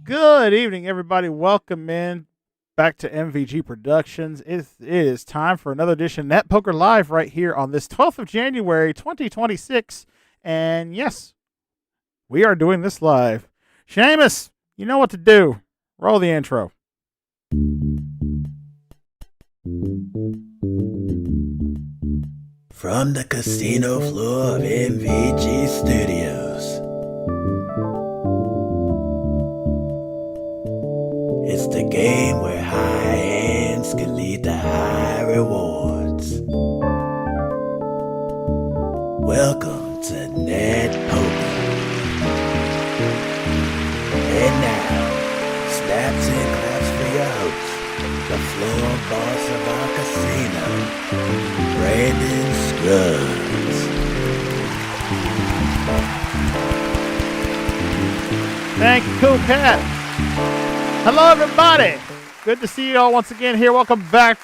Good evening, everybody. Welcome in back to MVG Productions. It is time for another edition of Net Poker Live right here on this 12th of January, 2026. And yes, we are doing this live. Seamus, you know what to do. Roll the intro. From the casino floor of MVG Studios, it's the game where high hands can lead to high rewards. Welcome to Net Poker. And now, snaps and claps for your host, the floor boss of our casino, Brandon Scruggs. Thank you, Cool Cat. Hello, everybody. Good to see you all once again here. Welcome back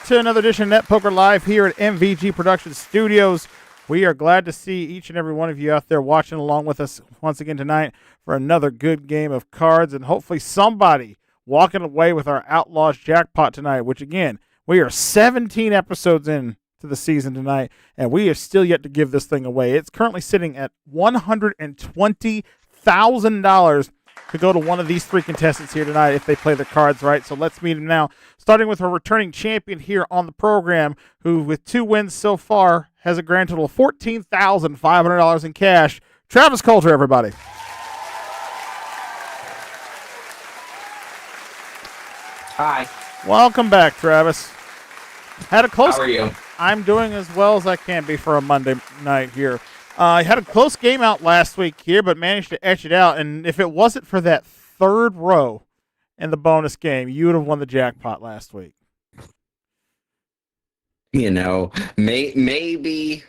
to another edition of Net Poker Live here at MVG Production Studios. We are glad to see each and every one of you out there watching along with us once again tonight for another good game of cards, and hopefully somebody walking away with our Outlaw's jackpot tonight, which again, we are 17 episodes in to the season tonight, and we are still yet to give this thing away. It's currently sitting at $120,000 to go to one of these three contestants here tonight if they play their cards right. So let's meet him now, starting with our returning champion here on the program, who with 2 wins so far has a grand total of $14,500 in cash. Travis Coulter, everybody. Hi. Welcome back, Travis. Had a close. How are you? I'm doing as well as I can be for a Monday night here. I had a close game out last week here, but managed to etch it out. And if it wasn't for that third row in the bonus game, you would have won the jackpot last week. You know, maybe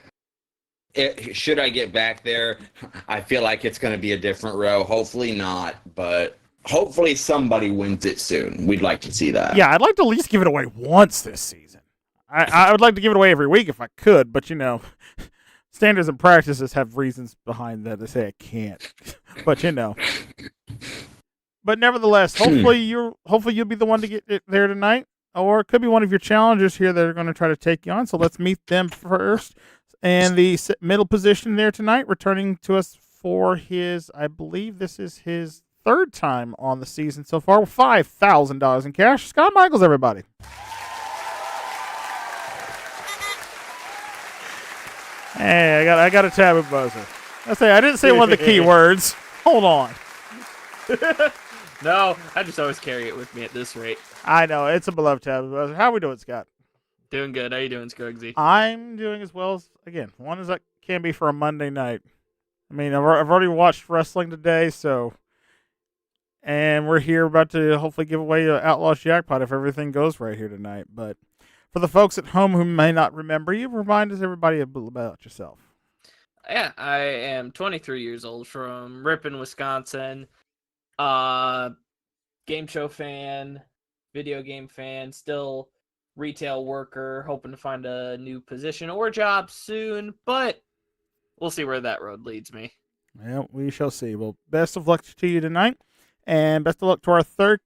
should I get back there, I feel like it's going to be a different row. Hopefully not, but hopefully somebody wins it soon. We'd like to see that. Yeah, I'd like to at least give it away once this season. I would like to give it away every week if I could, but you know, standards and practices have reasons behind that. They say I can't, but you know. But nevertheless, hopefully you'll be the one to get it there tonight, or it could be one of your challengers here that are going to try to take you on. So let's meet them first. And the middle position there tonight, returning to us for his, I believe this is his third time on the season so far, with $5,000 in cash. Scott Michaels, everybody. Hey, I got a taboo buzzer. I didn't say one of the key words. Hold on. No, I just always carry it with me at this rate. I know, it's a beloved taboo buzzer. How are we doing, Scott? Doing good. How you doing, Scruggsy? I'm doing as well as, again, one as I can be for a Monday night. I mean, I've already watched wrestling today, and we're here about to hopefully give away an Outlaw's jackpot if everything goes right here tonight. But for the folks at home who may not remember you, remind us everybody a bit about yourself. Yeah, I am 23 years old from Ripon, Wisconsin. Game show fan, video game fan, still retail worker, hoping to find a new position or job soon, but we'll see where that road leads me. Well, we shall see. Well, best of luck to you tonight, and best of luck to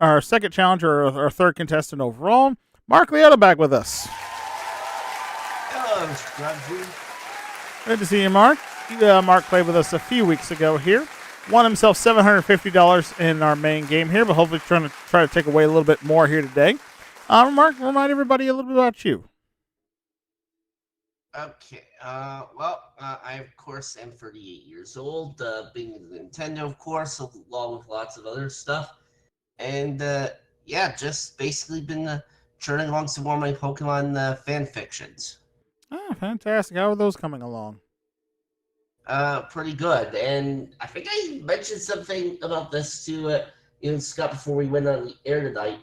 our second challenger, or our third contestant overall, Mark Leota, back with us. Hello, Scruggsy. Good to see you, Mark. Mark played with us a few weeks ago here. Won himself $750 in our main game here, but hopefully try to take away a little bit more here today. Mark, remind everybody a little bit about you. Okay. I of course am 38 years old, being Nintendo, of course, along with lots of other stuff. And just basically been churning along some more of my Pokemon fan fictions. Oh, fantastic. How are those coming along? Pretty good. And I think I mentioned something about this to Scott before we went on the air tonight.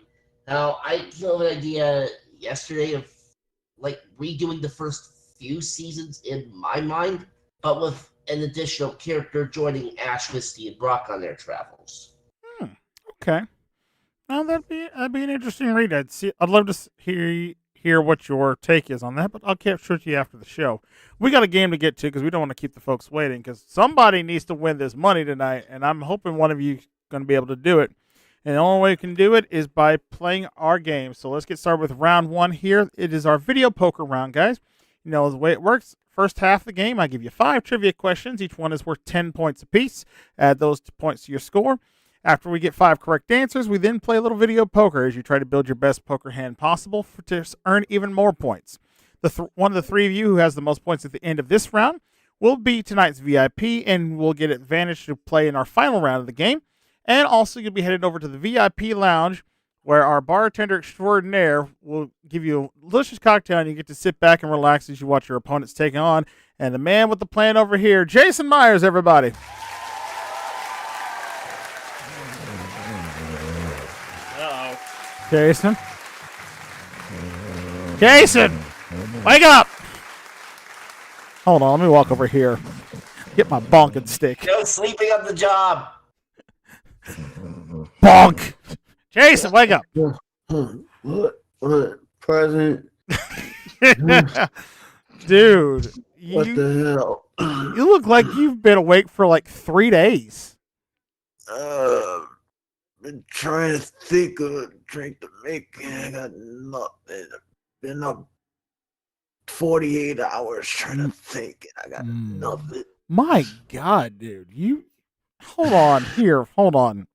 Now, I came up with an idea yesterday of like redoing the first few seasons in my mind, but with an additional character joining Ash, Misty, and Brock on their travels. Okay. Well, that'd be an interesting read. I'd love to hear what your take is on that, but I'll capture you after the show. We got a game to get to because we don't want to keep the folks waiting, because somebody needs to win this money tonight, and I'm hoping one of you is going to be able to do it. And the only way you can do it is by playing our game. So let's get started with round one here. It is our video poker round, guys. You know the way it works. First half of the game, I give you 5 trivia questions. Each one is worth 10 points apiece. Add those points to your score. After we get 5 correct answers, we then play a little video poker as you try to build your best poker hand possible to earn even more points. One of the 3 of you who has the most points at the end of this round will be tonight's VIP and will get advantage to play in our final round of the game. And also, you'll be headed over to the VIP lounge where our bartender extraordinaire will give you a delicious cocktail and you get to sit back and relax as you watch your opponents take on. And the man with the plan over here, Jason Myers, everybody. Uh-oh. Jason? Jason! Wake up! Hold on, let me walk over here. Get my bonking stick. No sleeping on the job. Bonk! Jason, wake up! What? Present? Dude, What the hell? you look like you've been awake for like 3 days. Been trying to think of a drink to make. I got nothing. Been up 48 hours trying to think, and I got nothing. My God, dude, hold on here. Hold on.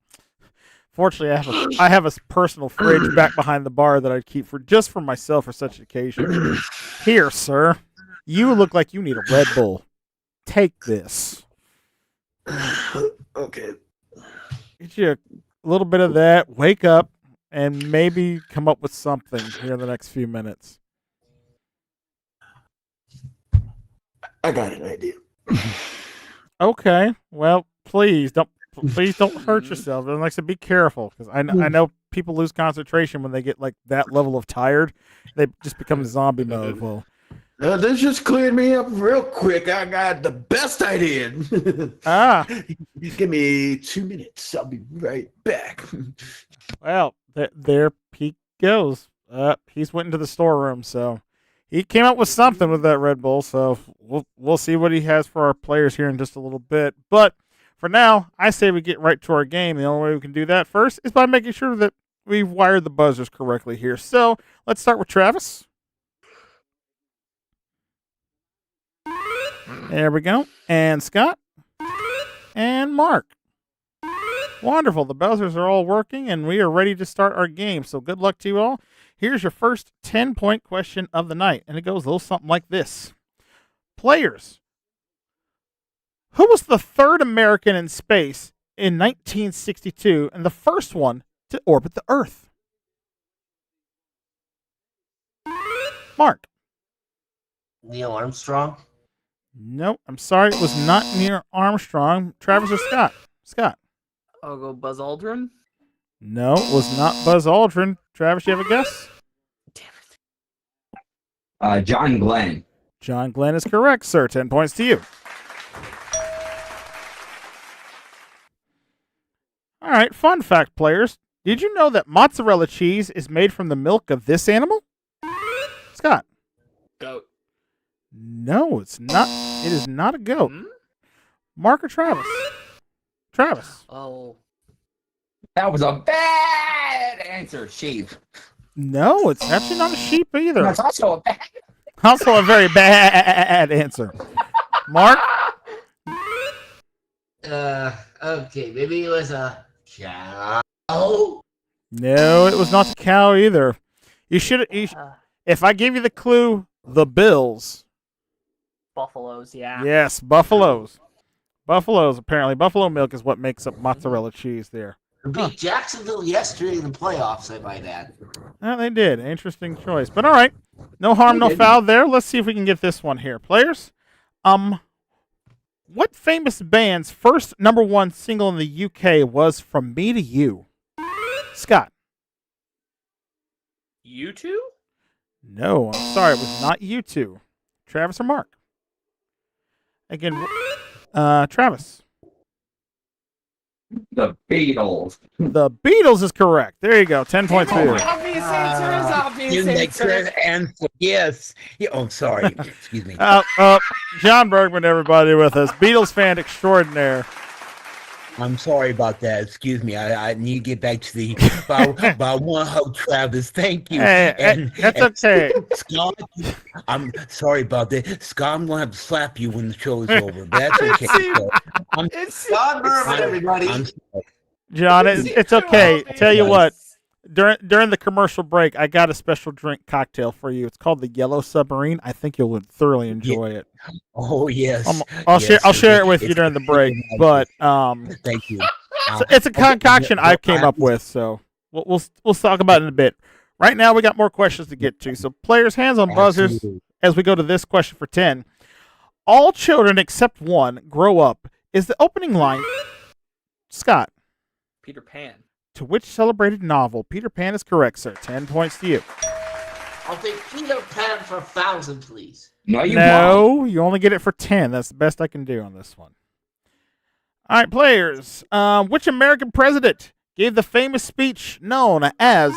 Fortunately, I have a personal fridge back behind the bar that I keep for myself for such occasions. Here, sir, you look like you need a Red Bull. Take this. Okay. Get you a little bit of that. Wake up and maybe come up with something here in the next few minutes. I got an idea. Okay. Well, please don't hurt yourself. And like I said, be careful because I know people lose concentration when they get like that level of tired. They just become zombie mode. Well, This just cleared me up real quick. I got the best idea. Give me 2 minutes. I'll be right back. Well, there he goes. He's went into the storeroom, so he came up with something with that Red Bull. So we'll see what he has for our players here in just a little bit. But for now, I say we get right to our game. The only way we can do that first is by making sure that we've wired the buzzers correctly here. So let's start with Travis. There we go. And Scott. And Mark. Wonderful. The buzzers are all working, and we are ready to start our game. So good luck to you all. Here's your first 10-point question of the night, and it goes a little something like this. Players. Who was the third American in space in 1962 and the first one to orbit the Earth? Mark. Neil Armstrong. Nope. I'm sorry. It was not Neil Armstrong. Travis or Scott? Scott. I'll go Buzz Aldrin. No, it was not Buzz Aldrin. Travis, you have a guess? Damn it. John Glenn. John Glenn is correct, sir. 10 points to you. All right, fun fact, players. Did you know that mozzarella cheese is made from the milk of this animal? Scott. Goat. No, it's not. It is not a goat. Mark or Travis? Travis. Oh. That was a bad answer, sheep. No, it's actually not a sheep either. That's also a bad. Also a very bad answer. Mark? Okay, maybe it was a cow. No, it was not a cow either. If I give you the clue, the Bills. Buffaloes, yeah. Yes, buffaloes. Buffaloes, apparently. Buffalo milk is what makes up mozzarella cheese there. Beat Jacksonville yesterday in the playoffs, I might add. Well, they did. Interesting choice. But all right. No harm, no foul there. Let's see if we can get this one here. Players, what famous band's first #1 single in the UK was From Me to You? Scott. U2? No, I'm sorry. It was not U2. Travis or Mark? Again, Travis. The Beatles. The Beatles is correct. There you go. 10 points for you. Obvious answer is obvious You make answer. sure answer. Yes. Yeah, oh, sorry. Excuse me. John Bergman, everybody with us. Beatles fan extraordinaire. I'm sorry about that. Excuse me. I need to get back to the. But I want to hug Travis. Thank you. Hey, that's okay. Scott, I'm sorry about that. Scott, I'm gonna have to slap you when the show is over. But that's okay. So, God Mervin, everybody. I'm sorry. John, it's okay. Tell you what, during the commercial break, I got a special drink cocktail for you. It's called the Yellow Submarine. I think you'll thoroughly enjoy it. Oh yes. I'll Yes, share it with you during the break. But thank you. so it's a concoction I came up with. So we'll talk about it in a bit. Right now, we got more questions to get to. So players, hands on buzzers Absolutely. as we go to this question for 10. All children except one grow up is the opening line. Scott. Peter Pan. To which celebrated novel? Peter Pan is correct, sir. 10 points to you. I'll take Peter Pan for 1,000, please. No, you won't. No, you only get it for 10. That's the best I can do on this one. All right, players. Which American president gave the famous speech known as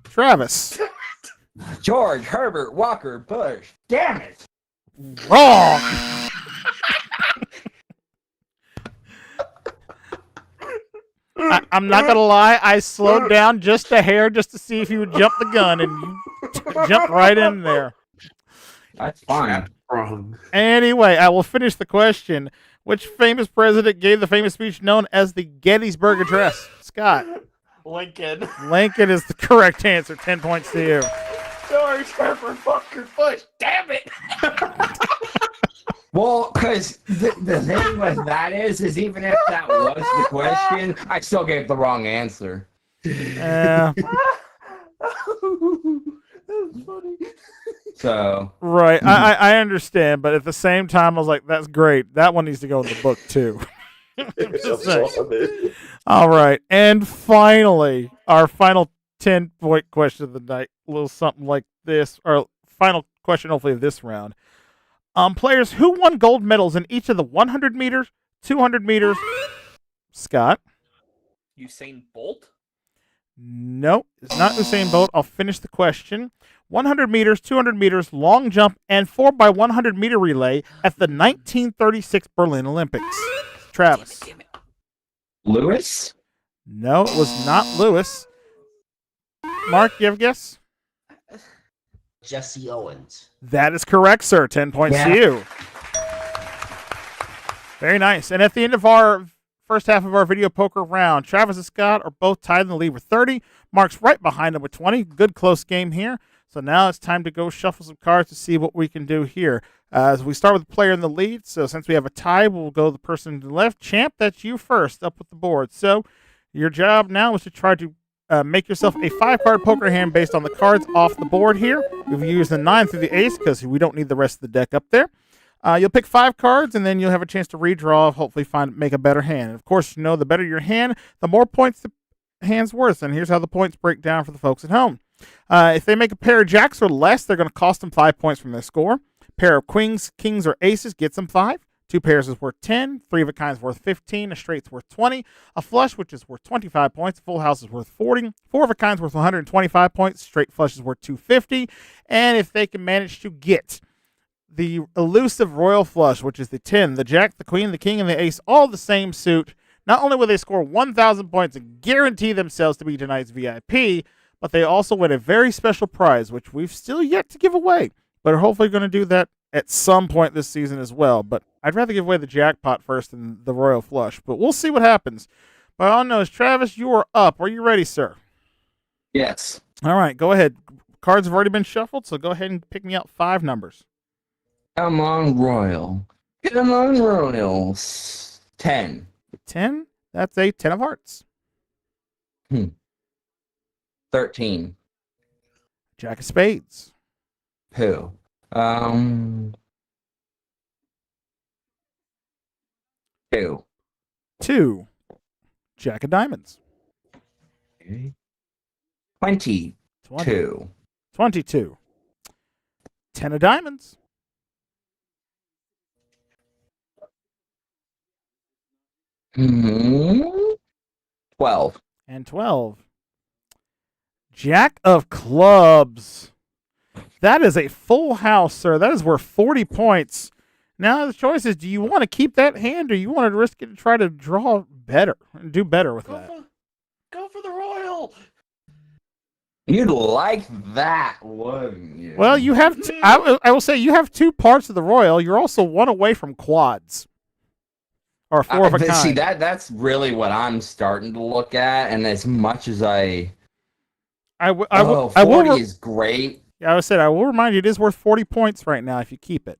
Travis? George Herbert Walker Bush. Damn it. Wrong. I'm not going to lie. I slowed down just a hair just to see if you would jump the gun, and you jumped right in there. That's fine. Wrong. Anyway, I will finish the question. Which famous president gave the famous speech known as the Gettysburg Address? Scott. Lincoln. Lincoln is the correct answer. 10 points to you. George Herbert Walker Bush. Damn it. Well, because the thing with that is even if that was the question, I still gave the wrong answer. That's funny. So Right. I understand, but at the same time, I was like, that's great. That one needs to go in the book, too. Just saying. All right. And finally, our final 10-point question of the night. A little something like this. Our final question, hopefully, of this round. Players who won gold medals in each of the 100 meters, 200 meters. Scott. Usain Bolt? No, it's not Usain Bolt. I'll finish the question. 100 meters, 200 meters, long jump, and 4x100 meter relay at the 1936 Berlin Olympics. Travis. Damn it. Lewis? No, it was not Lewis. Mark, you have a guess? Jesse Owens. That is correct, sir. 10 points to you. Very nice. And at the end of our first half of our video poker round, Travis and Scott are both tied in the lead with 30. Mark's right behind him with 20. Good close game here. So now it's time to go shuffle some cards to see what we can do here. As we start with the player in the lead, so since we have a tie, we'll go the person to the left. Champ, that's you first up with the board. So your job now is to try to make yourself a 5-card poker hand based on the cards off the board here. We've used the 9 through the ace because we don't need the rest of the deck up there. You'll pick 5 cards, and then you'll have a chance to redraw, hopefully make a better hand. And of course, you know the better your hand, the more points the hand's worth. And here's how the points break down for the folks at home. If they make a pair of jacks or less, they're going to cost them 5 points from their score. Pair of queens, kings, or aces gets them 5. 2 pairs is worth 10. 3 of a kind is worth 15. A straight's worth 20. A flush, which is worth 25 points. A full house is worth 40. 4 of a kind is worth 125 points. Straight flush is worth 250. And if they can manage to get the elusive royal flush, which is the 10, the jack, the queen, the king, and the ace, all the same suit, not only will they score 1,000 points and guarantee themselves to be tonight's VIP, but they also win a very special prize, which we've still yet to give away, but are hopefully going to do that at some point this season as well. But I'd rather give away the jackpot first than the royal flush, but we'll see what happens. But all I know is, Travis, you are up. Are you ready, sir? yes. All right, go ahead. Cards have already been shuffled, so go ahead and pick me out 5 numbers. Come on, Royal. Come on, Royals. 10. 10, that's a 10 of hearts. 13. Jack of spades. Who? 2. 2, Jack of diamonds. 22. 22, 10 of diamonds. 12. And 12, Jack of clubs. That is a full house, sir. That is worth 40 points. Now the choice is: do you want to keep that hand, or you want to risk it to try to draw better and do better with that? Go for the royal. You'd like that, wouldn't you? Well, you have. I will say you have 2 parts of the royal. You're also 1 away from quads, or 4 of a kind. See, that's really what I'm starting to look at, and as much as I 40 is great. Yeah, I said I will remind you, it is worth 40 points right now if you keep it.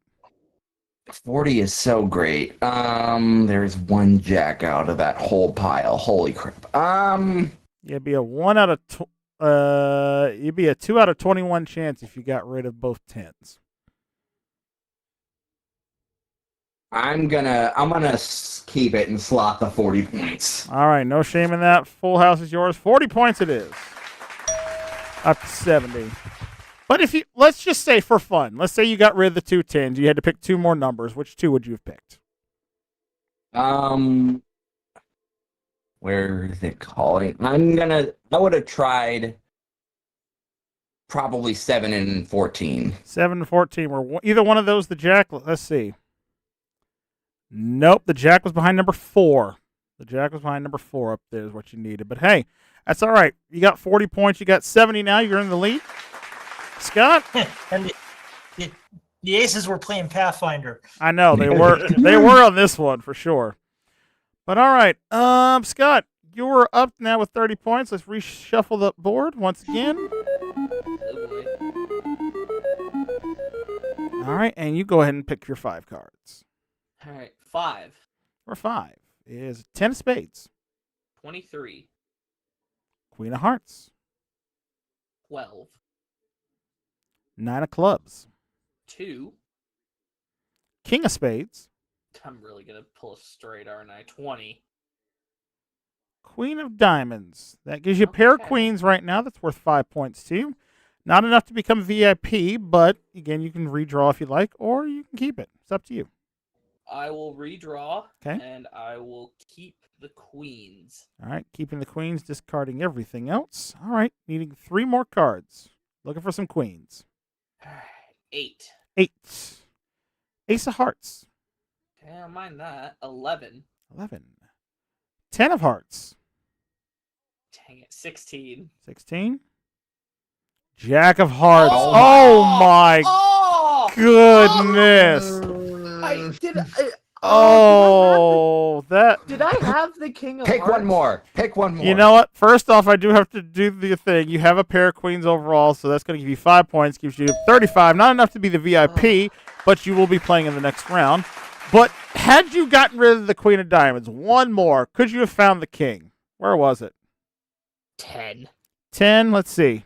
40 is so great. There's 1 jack out of that whole pile. Holy crap. Yeah, it'd be a 1 out of it'd be a 2 out of 21 chance if you got rid of both 10s. I'm gonna keep it and slot the 40 points. All right, no shame in that. Full house is yours. 40 points it is. Up to 70. But if you, let's just say for fun, let's say you got rid of the 2 10s, you had to pick 2 more numbers. Which 2 would you have picked? Where is it calling? I would have tried probably 7 and 14. 7 and 14. Were either one of those the jack? Let's see. Nope, the jack was behind number 4. The jack was behind number 4 up there is what you needed. But hey, that's all right. You got 40 points. You got 70 now. You're in the lead. Scott? And the aces were playing Pathfinder. I know, they were they were on this one for sure. But all right, Scott, you're up now with 30 points. Let's reshuffle the board once again. All right, and you go ahead and pick your 5 cards. All right, 5. Or 5 is 10 of spades. 23. Queen of hearts. 12. 9 of clubs. 2. King of spades. I'm really gonna pull a straight, aren't I? 20. Queen of diamonds. That gives you a pair of Okay. queens right now. That's worth 5 points to you. Not enough to become VIP, but again, you can redraw if you like, or you can keep it. It's up to you. I will redraw. Okay. And I will keep the queens. All right, keeping the queens, discarding everything else. All right, needing 3 more cards. Looking for some queens. All right, 8. 8. Ace of hearts. Okay, I don't mind that. 11. 11. 10 of hearts. Dang it. 16. 16. Jack of hearts. Oh Oh, my- my Oh! goodness. Did I have the king of Pick hearts? one more. Pick one more. You know what? First off, I do have to do the thing. You have a pair of queens overall, so that's going to give you 5 points. Gives you 35. Not enough to be the VIP, but you will be playing in the next round. But had you gotten rid of the queen of diamonds, 1 more, could you have found the king? Where was it? 10. 10. Let's see.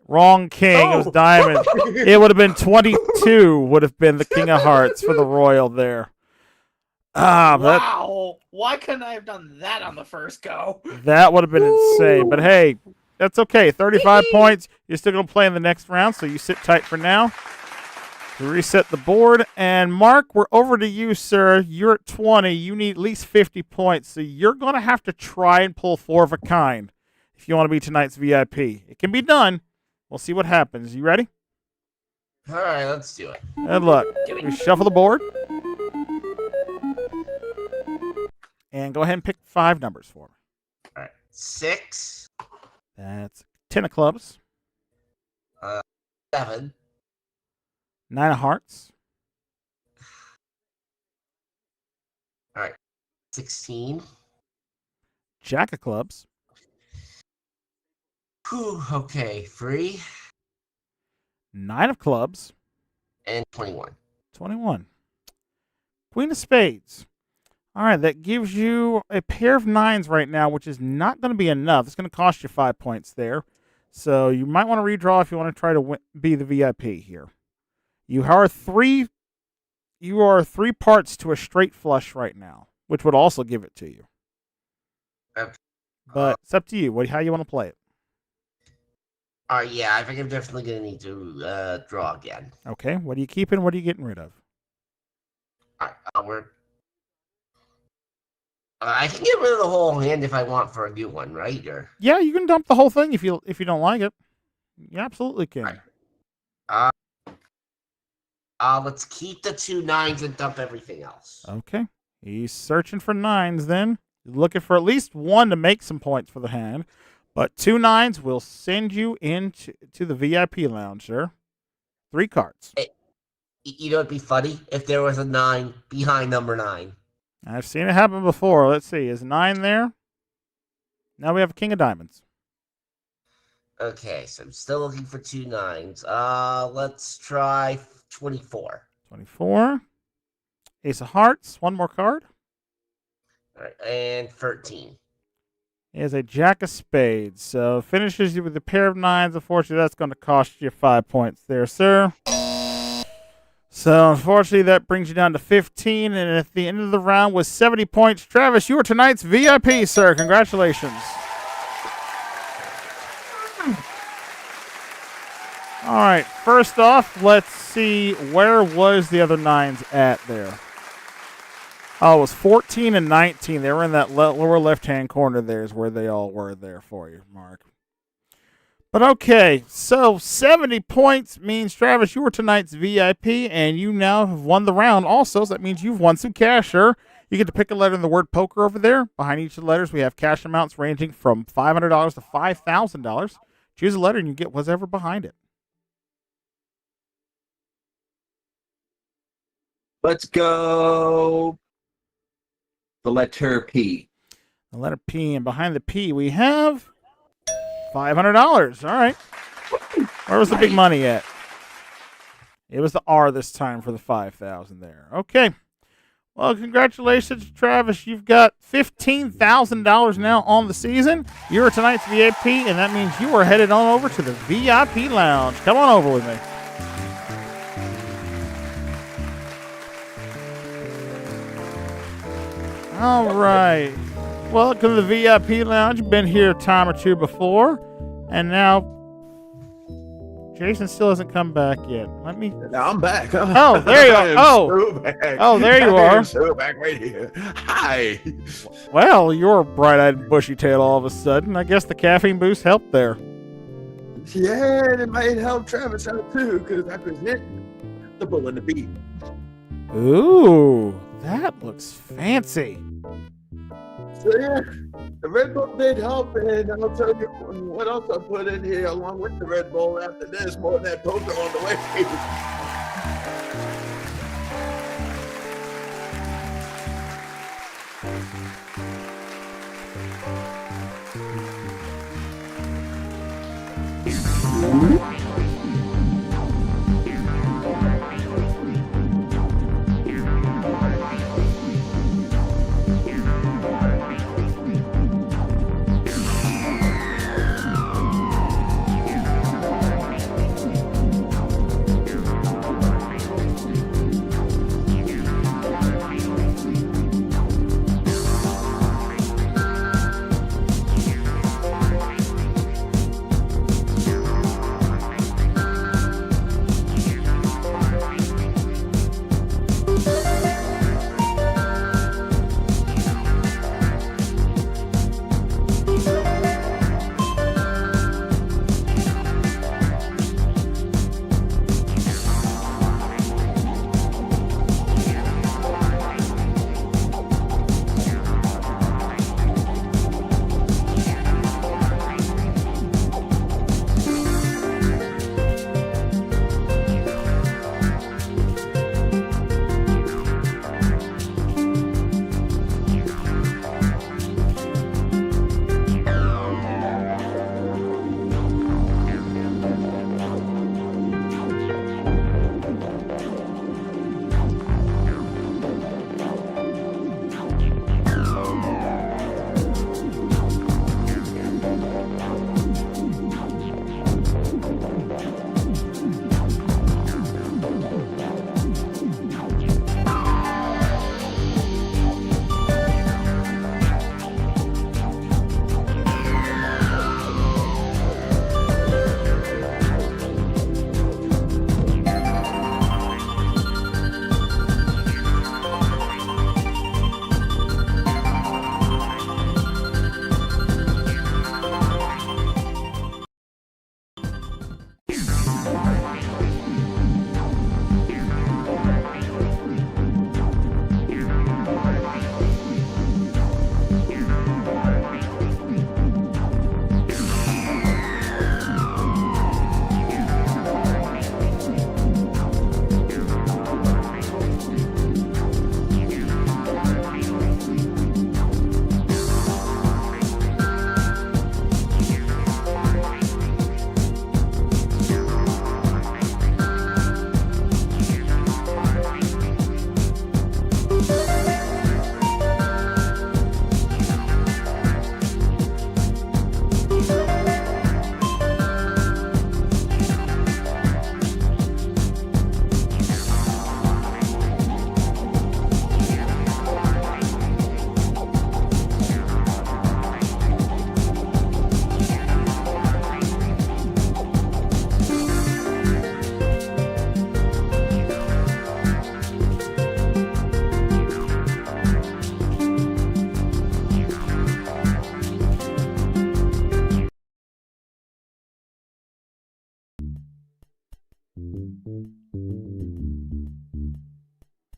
Wrong king. It was diamond. It would have been 22. Would have been the king of hearts for the royal there. Wow. Why couldn't I have done that on the first go? That would have been insane. But hey, that's okay. 35 points. You're still going to play in the next round, so you sit tight for now. To reset the board. And Mark, we're over to you, sir. You're at 20. You need at least 50 points, so you're going to have to try and pull 4 of a kind if you want to be tonight's VIP. It can be done. We'll see what happens. You ready? All right, let's do it. Good luck. We shuffle the board. And go ahead and pick 5 numbers for me. All right, 6. That's 10 of clubs. 7. 9 of hearts. All right, 16. Jack of clubs. Whew, okay, 3 9 of clubs. and 21. 21. Queen of spades. All right, that gives you a pair of 9s right now, which is not going to be enough. It's going to cost you 5 points there. So you might want to redraw if you want to try to be the VIP here. You are 3 parts to a straight flush right now, which would also give it to you. But it's up to you. How you want to play it? Yeah, I think I'm definitely going to need to draw again. Okay, what are you keeping? What are you getting rid of? All right, I can get rid of the whole hand if I want for a new one, right? Or Yeah, you can dump the whole thing if you don't like it. You absolutely can. Right. Let's keep the 2 9s and dump everything else. Okay. He's searching for 9s then. He's looking for at least 1 to make some points for the hand. But 2 9s will send you into the VIP lounge, sir. 3 cards. You know, it'd be funny if there was a 9 behind number 9. I've seen it happen before. Let's see. Is 9 there? Now we have a king of diamonds. Okay, so I'm still looking for 2 9s. Let's try 24. 24. Ace of hearts. 1 more card. All right, and 13. Is a jack of spades. So finishes you with a pair of 9s. Unfortunately, that's going to cost you 5 points there, sir. So unfortunately, that brings you down to 15. And at the end of the round with 70 points, Travis, you are tonight's VIP, sir. Congratulations. All right, first off, let's see, where was the other 9s at there? Oh, it was 14 and 19. They were in that lower left-hand corner there is where they all were there for you, Mark. But okay, so 70 points means, Travis, you were tonight's VIP, and you now have won the round also, so that means you've won some cash, sir. You get to pick a letter in the word poker over there. Behind each of the letters, we have cash amounts ranging from $500 to $5,000. Choose a letter, and you get whatever behind it. Let's go. The letter P. The letter P, and behind the P, we have $500. All right. Where was the big money at? It was the R this time for the 5,000 there. Okay. Well, congratulations, Travis. You've got $15,000 now on the season. You're tonight's VIP, and that means you are headed on over to the VIP lounge. Come on over with me. All right. Welcome to the VIP lounge. You've been here a time or two before, and now Jason still hasn't come back yet. Let me. I'm back. Oh, there you are. Oh, there you are. I'm so back right here. Hi. Well, you're bright-eyed and bushy-tailed all of a sudden. I guess the caffeine boost helped there. Yeah, and it might help Travis out too, because I could hit the bull in the beat. Ooh, that looks fancy. So yeah, the Red Bull did help, and I'll tell you what else I put in here along with the Red Bull after this, more than that poker on the way.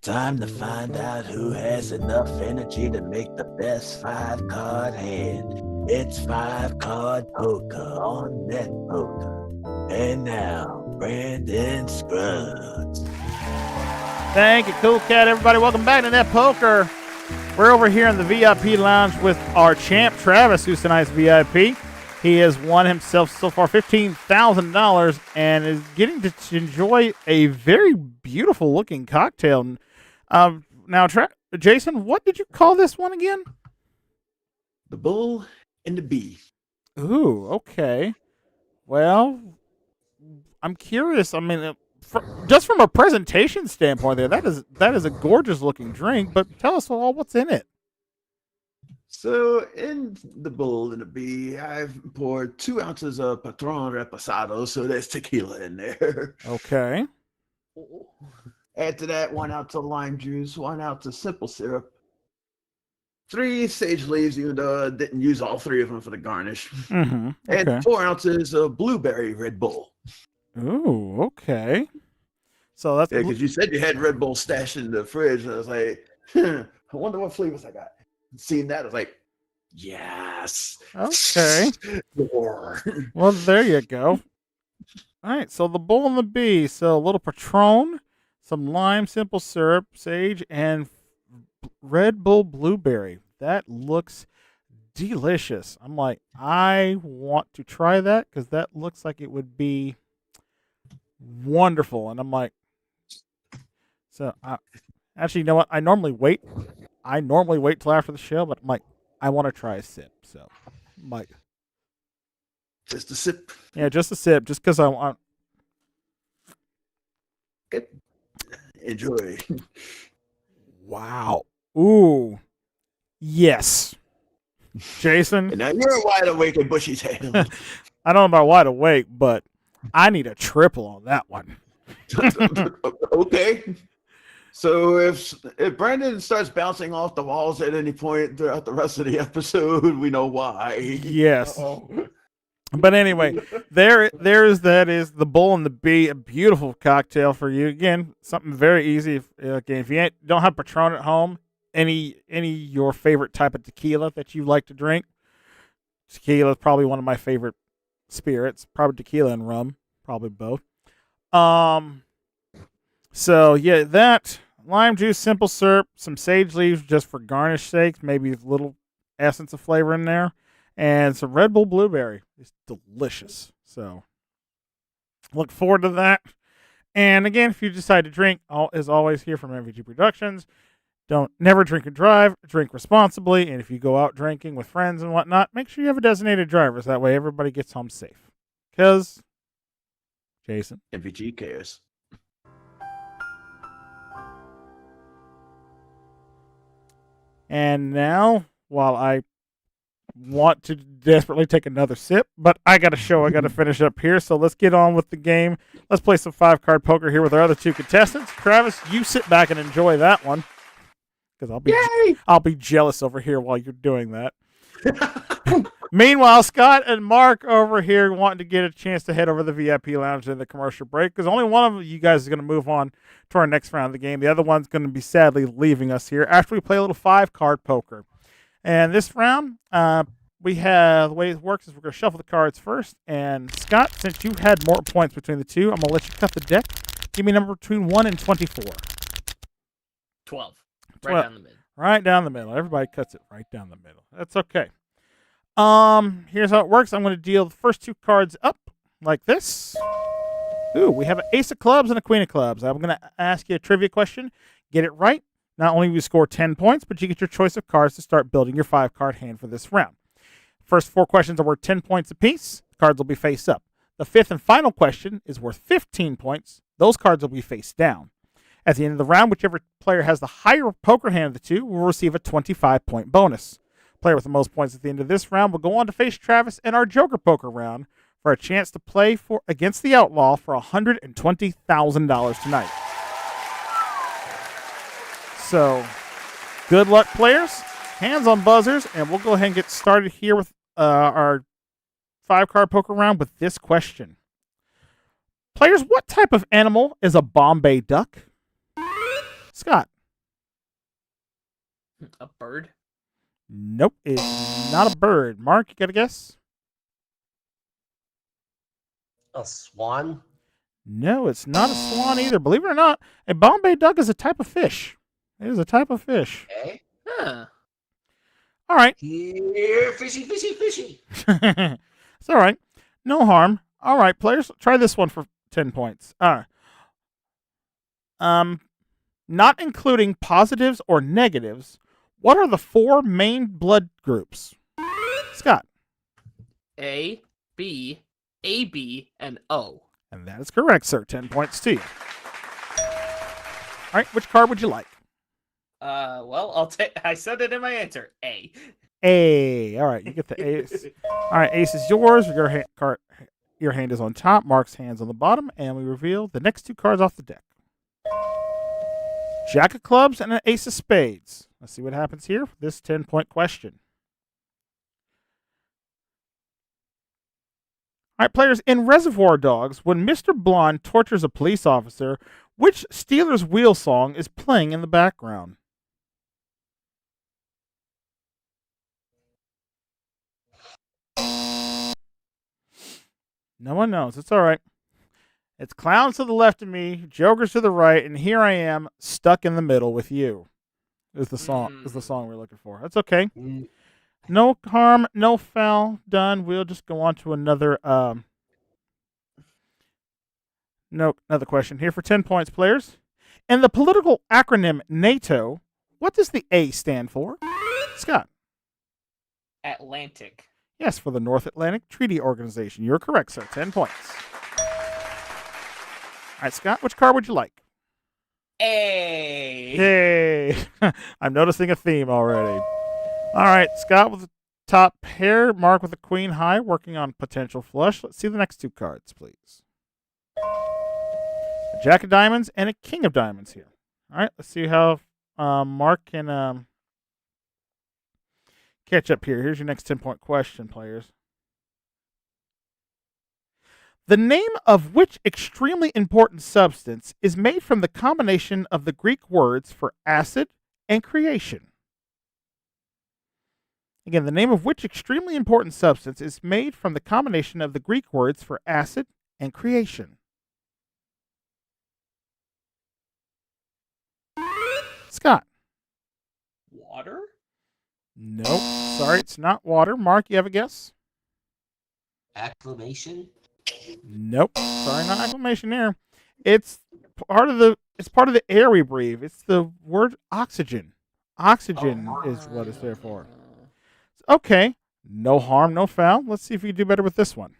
Time to find out who has enough energy to make the best 5-card hand. It's 5-card poker on Net Poker. And now, Brandon Scruggs. Thank you, Cool Cat. Everybody, welcome back to Net Poker. We're over here in the VIP lounge with our champ, Travis, who's tonight's VIP. He has won himself so far $15,000 and is getting to enjoy a very beautiful looking cocktail. Now, Jason, what did you call this one again? The bull and the bee. Ooh, okay. Well, I'm curious. I mean, just from a presentation standpoint, that is a gorgeous looking drink. But tell us all what's in it. So in the bull and the bee, I've poured 2 ounces of Patron Reposado, so there's tequila in there. Okay. Add to that 1 ounce of lime juice, 1 ounce of simple syrup, 3 sage leaves, even though I didn't use all 3 of them for the garnish, Mm-hmm. Okay. and 4 ounces of blueberry Red Bull. Ooh, okay. So that's Yeah, because you said you had Red Bull stashed in the fridge, and I was like, I wonder what flavors I got. Seeing that, I was like, yes. okay. More. Well, there you go. All right, so the bull and the bee. So a little Patron, some lime, simple syrup, sage, and Red Bull blueberry. That looks delicious. I'm like, I want to try that because that looks like it would be wonderful. And I'm like, so actually, you know what? I normally wait till after the show, but I'm like, I want to try a sip. So, I'm like, Just a sip. yeah, just a sip, just because I want. Good. Enjoy. Wow. Ooh. Yes. Jason. And now you're wide awake in Bushy's head. I don't know about wide awake, but I need a triple on that one. Okay. So if Brandon starts bouncing off the walls at any point throughout the rest of the episode, we know why. Yes. Uh-oh. But anyway, there is the bull and the bee, a beautiful cocktail for you. Again, something very easy. If you don't have Patron at home, any your favorite type of tequila that you like to drink. Tequila is probably one of my favorite spirits. Probably tequila and rum, probably both. So yeah, that lime juice, simple syrup, some sage leaves just for garnish sake, maybe a little essence of flavor in there, and some Red Bull blueberry. It's delicious. So look forward to that. And again, if you decide to drink, as always here from MVG Productions, never drink and drive, drink responsibly, and if you go out drinking with friends and whatnot, make sure you have a designated driver, so that way everybody gets home safe. Because, Jason. MVG cares. And now, while I want to desperately take another sip, but I got a show I got to finish up here, so let's get on with the game. Let's play some 5-card poker here with our other 2 contestants. Travis, you sit back and enjoy that one, because I'll be jealous over here while you're doing that. Meanwhile, Scott and Mark over here wanting to get a chance to head over to the VIP lounge in the commercial break, because only one of you guys is going to move on to our next round of the game. The other one's going to be sadly leaving us here after we play a little 5-card poker. And this round, the way it works is we're going to shuffle the cards first. And Scott, since you had more points between the two, I'm going to let you cut the deck. Give me a number between 1 and 24. 12. 12. Right down the middle. Right down the middle. Everybody cuts it right down the middle. That's okay. Here's how it works. I'm going to deal the first 2 cards up like this. Ooh, we have an ace of clubs and a queen of clubs. I'm going to ask you a trivia question. Get it right. Not only will you score 10 points, but you get your choice of cards to start building your 5-card hand for this round. First 4 questions are worth 10 points apiece. Cards will be face up. The 5th and final question is worth 15 points. Those cards will be face down. At the end of the round, whichever player has the higher poker hand of the 2 will receive a 25-point bonus. Player with the most points at the end of this round will go on to face Travis in our Joker Poker round for a chance to play against the Outlaw for $120,000 tonight. So, good luck, players. Hands on buzzers, and we'll go ahead and get started here with our 5-card poker round with this question. Players, what type of animal is a Bombay duck? Scott. A bird? Nope, it's not a bird. Mark, you got a guess? A swan? No, it's not a swan either. Believe it or not, a Bombay duck is a type of fish. It is a type of fish. Okay. Huh. All right. Here, fishy, fishy, fishy. It's all right. No harm. All right, players, try this one for 10 points. Not including positives or negatives, what are the 4 main blood groups? Scott. A, B, AB, and O. And that is correct, sir. 10 points to you. All right, which card would you like? Well, I'll take. I said it in my answer. A. A. All right, you get the ace. All right, ace is yours. Your hand is on top. Mark's hand's on the bottom, and we reveal the next 2 cards off the deck. Jack of clubs and an ace of spades. Let's see what happens here for this 10-point question. All right, players, in Reservoir Dogs, when Mr. Blonde tortures a police officer, which Steelers Wheel song is playing in the background? No one knows. It's all right. It's clowns to the left of me, jokers to the right, and here I am, stuck in the middle with you. Is the song we're looking for. That's okay. No harm, no foul. Done. We'll just go on to another another question here for 10 points, players. In the political acronym NATO, what does the A stand for? Scott. Atlantic. Yes, for the North Atlantic Treaty Organization. You're correct, sir. 10 points. All right, Scott, which card would you like? A. Yay. I'm noticing a theme already. All right, Scott with the top pair, Mark with the queen high, working on potential flush. Let's see the next 2 cards, please. A jack of diamonds and a king of diamonds here. All right, let's see how Mark can catch up here. Here's your next 10-point question, players. The name of which extremely important substance is made from the combination of the Greek words for acid and creation? Again, the name of which extremely important substance is made from the combination of the Greek words for acid and creation? Scott. Water? Nope. Sorry, it's not water. Mark, you have a guess? Acclamation? Nope. Sorry, not acclamation here. It's part of the air we breathe. It's the word oxygen. Oxygen is what it's there for. Okay. No harm, no foul. Let's see if we can do better with this one.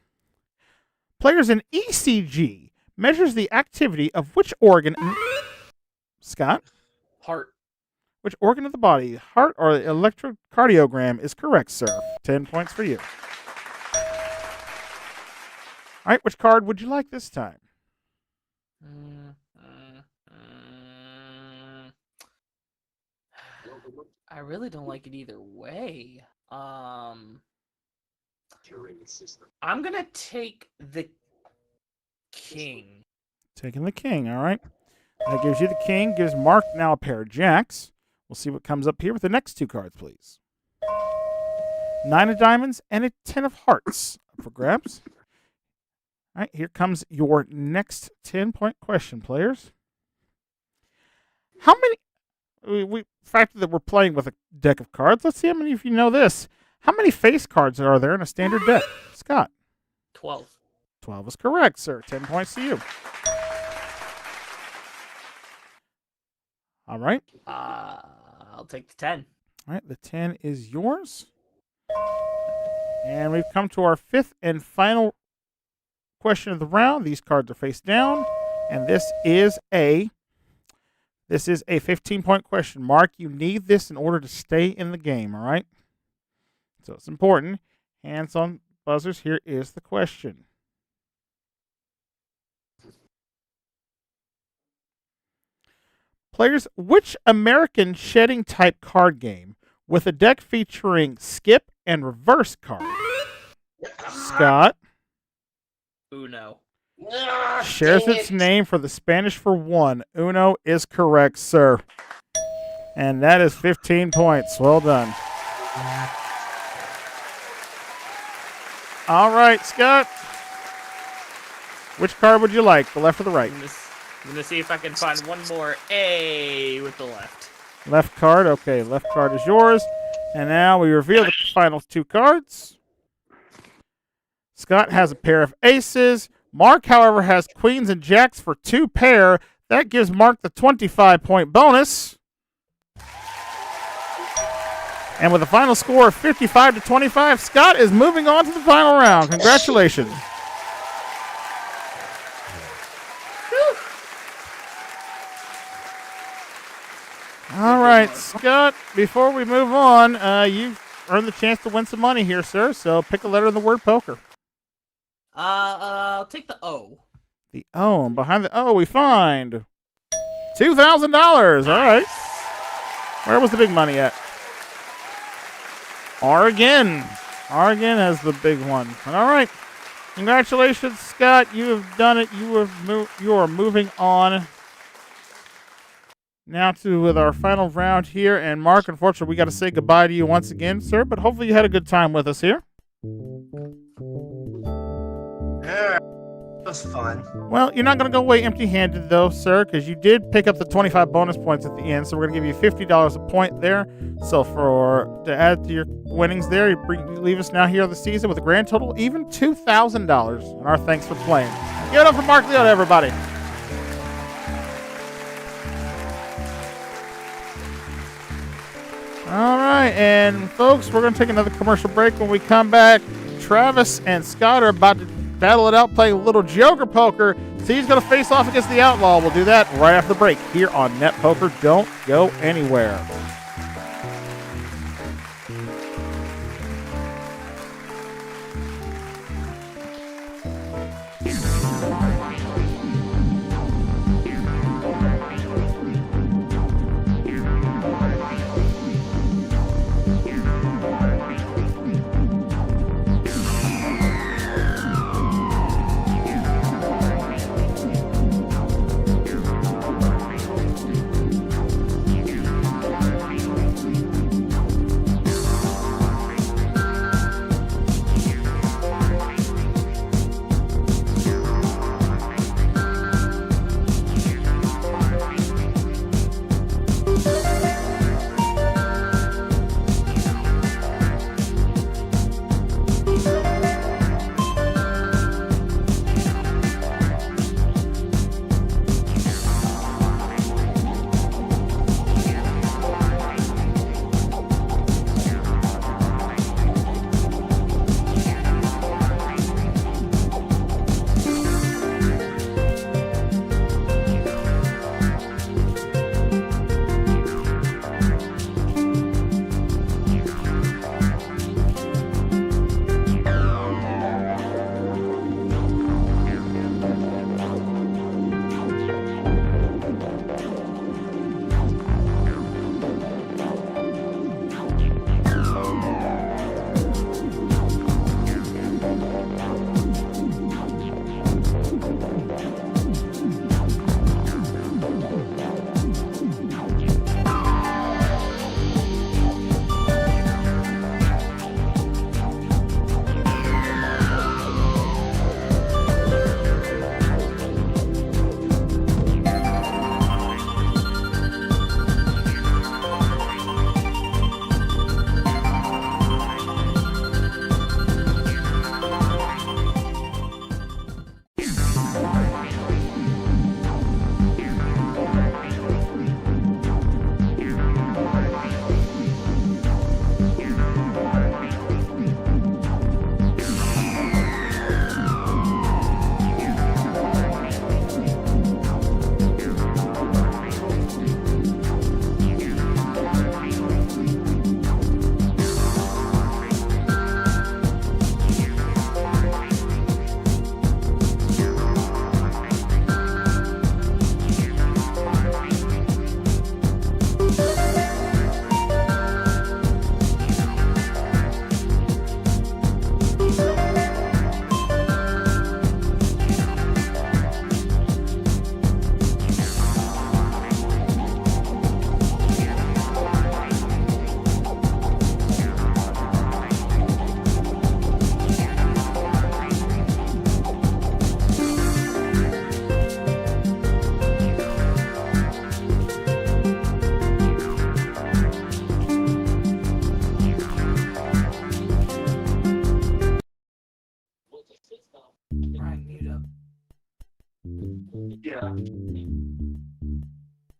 Players, in ECG measures the activity of which organ? Scott? Heart. Which organ of the body? Heart or electrocardiogram is correct, sir. 10 points for you. All right, which card would you like this time? I really don't like it either way. I'm gonna take the king. Taking the king, all right. That gives you the king, gives Mark now a pair of jacks. We'll see what comes up here with the next 2 cards, please. 9 of diamonds and a 10 of hearts up for grabs. All right, here comes your next 10-point question, players. How many... We fact that we're playing with a deck of cards. Let's see how many of you know this. How many face cards are there in a standard deck? Scott. 12. 12 is correct, sir. 10 points to you. All right. I'll take the 10. All right, the 10 is yours. And we've come to our 5th and final question of the round. These cards are face down, and this is a 15-point question. Mark, you need this in order to stay in the game, all right? So it's important. Hands on buzzers. Here is the question. Players, which American shedding type card game with a deck featuring skip and reverse cards? Scott. Uno. Shares dang its it. name for the Spanish for one. Uno is correct, sir. And that is 15 points. Well done. All right, Scott. Which card would you like, the left or the right? I'm gonna see if I can find one more A with the left. Left card. Okay, left card is yours. And now we reveal the final two cards. Scott has a pair of aces. Mark, however, has queens and jacks for 2 pair. That gives Mark the 25-point bonus. And with a final score of 55-25, Scott is moving on to the final round. Congratulations. All right, Scott, before we move on, you've earned the chance to win some money here, sir. So pick a letter in the word poker. I'll take the O. The O. And behind the O, we find $2,000. All right. Where was the big money at? R again. R again has the big one. All right. Congratulations, Scott. You have done it. You are moving on now with our final round here. And Mark, unfortunately, we got to say goodbye to you once again, sir. But hopefully you had a good time with us here. Yeah, it was fun. Well, you're not going to go away empty-handed, though, sir, because you did pick up the 25 bonus points at the end, so we're going to give you $50 a point there. So to add to your winnings there, you leave us now here on the season with a grand total even $2,000. And our thanks for playing. Give it up for Mark Leota, everybody. All right, and folks, we're going to take another commercial break. When we come back, Travis and Scott are about to battle it out, playing a little Joker Poker. So he's going to face off against the Outlaw. We'll do that right after the break here on Net Poker. Don't go anywhere.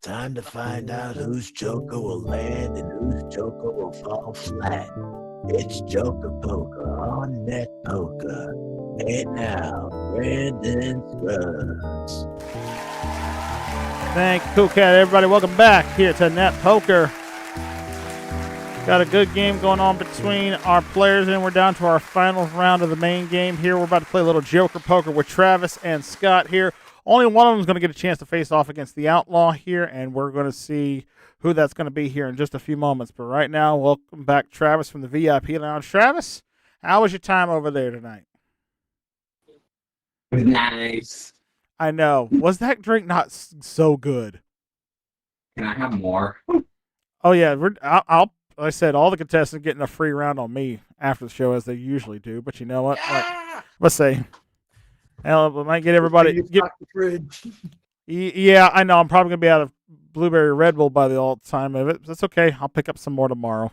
Time to find out whose Joker will land and whose Joker will fall flat. It's Joker Poker on Net Poker. And now, Brandon Scruggs. Thank you, Cool Cat. Everybody, welcome back here to Net Poker. Got a good game going on between our players, and we're down to our final round of the main game here. We're about to play a little Joker Poker with Travis and Scott here. Only one of them is going to get a chance to face off against the Outlaw here, and we're going to see who that's going to be here in just a few moments. But right now, welcome back Travis from the VIP Lounge. Travis, how was your time over there tonight? Nice. I know. Was that drink not so good? Can I have more? Oh, yeah. Like I said, all the contestants getting a free round on me after the show, as they usually do. But you know what? Let's say, hell, we might get everybody. The fridge. Yeah, I know. I'm probably going to be out of Blueberry Red Bull by the time of it. But that's okay. I'll pick up some more tomorrow.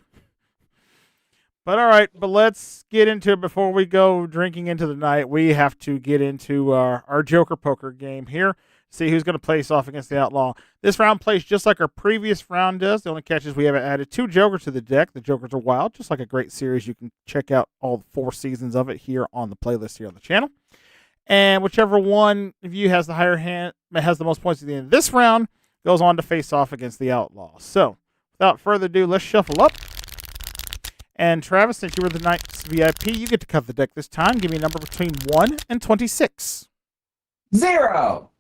But all right, but let's get into it before we go drinking into the night. We have to get into our Joker Poker game here. See who's going to place off against the Outlaw. This round plays just like our previous round does. The only catch is we haven't added 2 Jokers to the deck. The Jokers are wild, just like a great series. You can check out all 4 seasons of it here on the playlist here on the channel. And whichever one of you has the higher hand, has the most points at the end of this round, goes on to face off against the Outlaw. So, without further ado, let's shuffle up. And Travis, since you were the night's VIP, you get to cut the deck this time. Give me a number between 1 and 26. 0.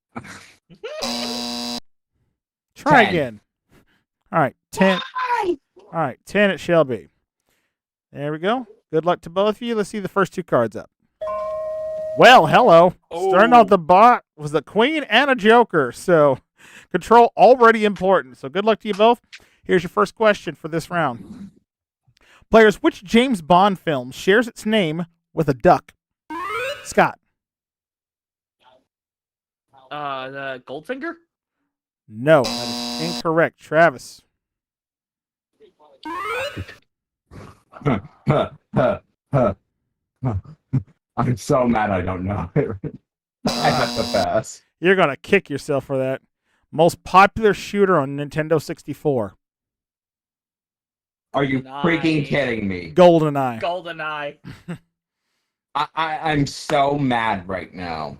Try 10. again. All right, 10. All right, 10 it shall be. There we go. Good luck to both of you. Let's see the first 2 cards up. Well, hello. Starting off the bot was the Queen and a Joker. So, control already important. So, good luck to you both. Here's your first question for this round. Players, which James Bond film shares its name with a duck? Scott. The Goldfinger? No, that is incorrect. Travis. I'm so mad I don't know it. I have to pass. You're going to kick yourself for that. Most popular shooter on Nintendo 64. Are you freaking kidding me? GoldenEye. GoldenEye. I'm so mad right now.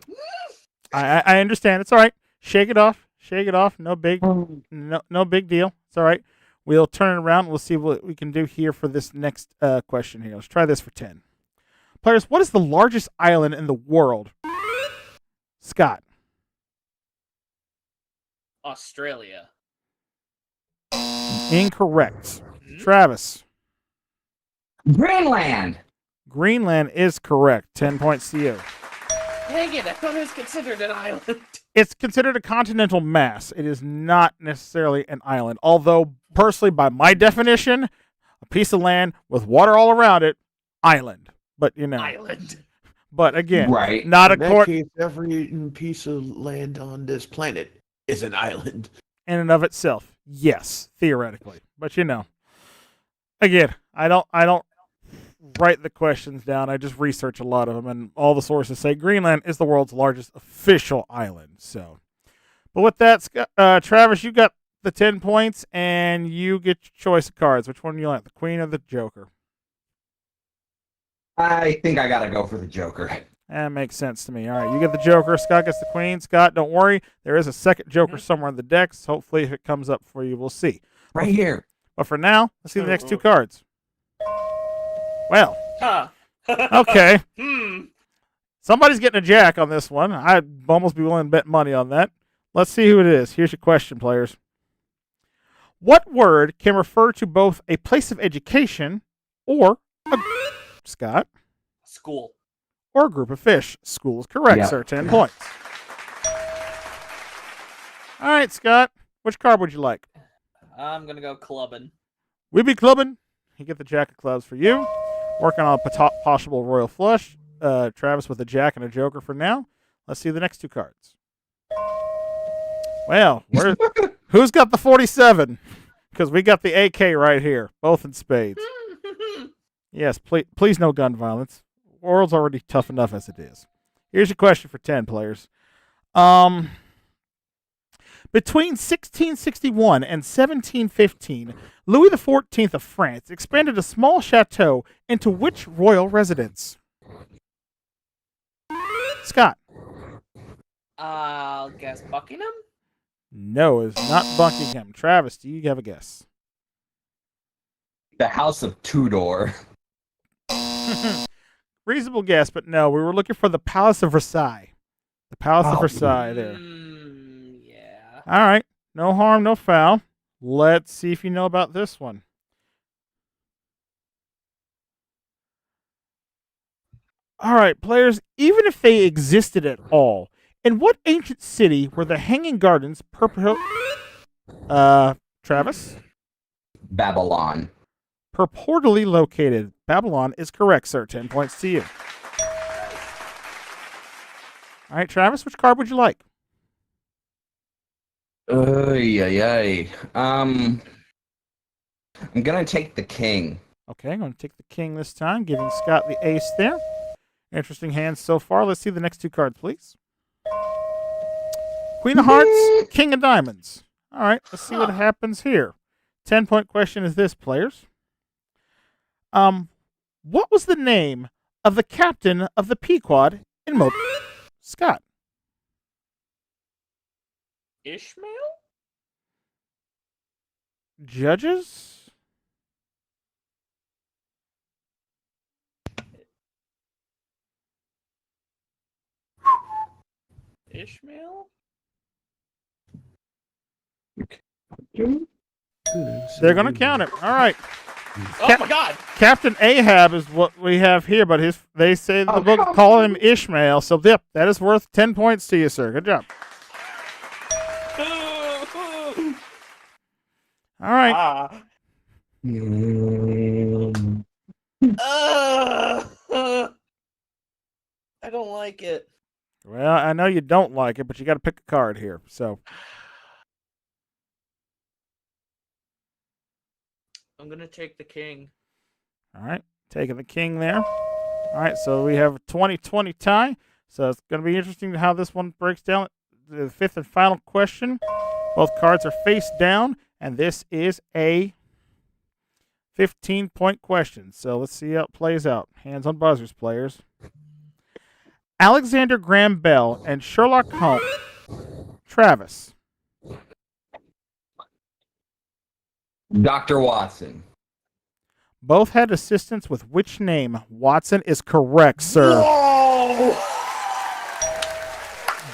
I understand. It's all right. Shake it off. Shake it off. No big deal. It's all right. We'll turn it around. We'll see what we can do here for this next question here. Let's try this for 10. Players, what is the largest island in the world? Scott. Australia. Incorrect. Travis. Greenland. Greenland is correct. 10 points to you. Dang it, I thought it was considered an island. It's considered a continental mass. It is not necessarily an island. Although, personally, by my definition, a piece of land with water all around it, island. But, you know. Island. But, again, right. not a In that court case, every piece of land on this planet is an island. in and of itself. Yes, theoretically. But, you know. Again, I don't write the questions down. I just research a lot of them, and all the sources say Greenland is the world's largest official island. So, but with that, Travis, you got the 10 points, and you get your choice of cards. Which one do you like, the Queen or the Joker? I think I gotta go for the Joker. That makes sense to me. All right, you get the Joker. Scott gets the Queen. Scott, don't worry. There is a second Joker somewhere in the decks. Hopefully, if it comes up for you, we'll see. Right here. But for now, let's see the next 2 cards. Well, Huh. okay. Somebody's getting a jack on this one. I'd almost be willing to bet money on that. Let's see who it is. Here's your question, players. What word can refer to both a place of education or a Scott? School. Or a group of fish? School is correct, Yeah. sir. 10 points. All right, Scott. Which card would you like? I'm gonna go clubbing. We be clubbing. You get the jack of clubs for you. Working on a possible royal flush. Travis with a jack and a joker for now. Let's see the next 2 cards. Well, who's got the 47? Because we got the AK right here, both in spades. Yes, please no gun violence. World's already tough enough as it is. Here's your question for 10 players. Between 1661 and 1715, Louis XIV of France expanded a small chateau into which royal residence? Scott. I'll guess Buckingham. No, it's not Buckingham. Travis, do you have a guess? The House of Tudor. Reasonable guess, but no. We were looking for the Palace of Versailles. The Palace of Versailles there. Yeah. All right. No harm, no foul. Let's see if you know about this one. All right, players, even if they existed at all, in what ancient city were the Hanging Gardens Travis? Babylon. Purportedly located. Babylon is correct, sir. 10 points to you. All right, Travis, which card would you like? I'm gonna take the king. Okay, I'm going to take the king this time, giving Scott the ace there. Interesting hands so far. Let's see the next two cards, please. Queen of Hearts, King of Diamonds. All right, let's see what happens here. 10-point question is this, players. What was the name of the captain of the Pequod in Moby? Scott. Ishmael? Judges? Ishmael? They're going to count it. All right. Oh my God! Captain Ahab is what we have here, but they say the book call him Ishmael. So, yep, that is worth 10 points to you, sir. Good job. All right. I don't like it. Well, I know you don't like it, but you got to pick a card here. So, I'm gonna take the king. all right, taking the king there. All right, so we have a 20-20 tie. So it's going to be interesting how this one breaks down. The fifth and final question. Both cards are face down, and this is a 15-point question. So let's see how it plays out. Hands on buzzers, players. Alexander Graham Bell and Sherlock Holmes. Travis. Dr. Watson. Both had assistants with which name? Watson is correct, sir. Whoa!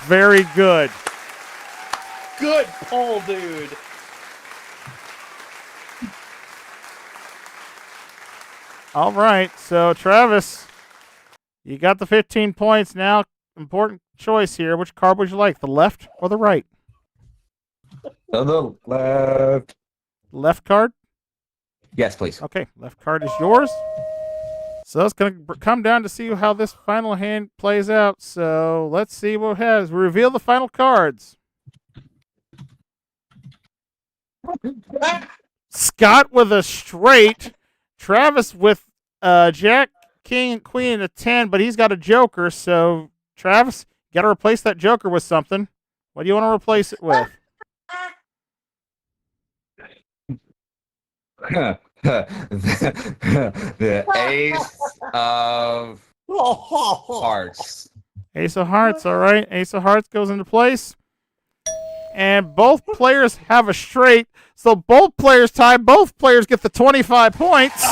Very good. Good pull, dude. All right, so Travis, you got the 15 points now. Important choice here. Which card would you like, the left or the right? The left. Left card? Yes, please. Okay, left card is yours. So it's going to come down to see how this final hand plays out. So let's see what it has. We reveal the final cards. Scott with a straight. Travis with Jack, King, and Queen and a 10, but he's got a joker. So, Travis, you got to replace that joker with something. What do you want to replace it with? The ace of hearts. Ace of Hearts, all right. Ace of Hearts goes into place. And both players have a straight. So both players tie. Both players get the 25 points.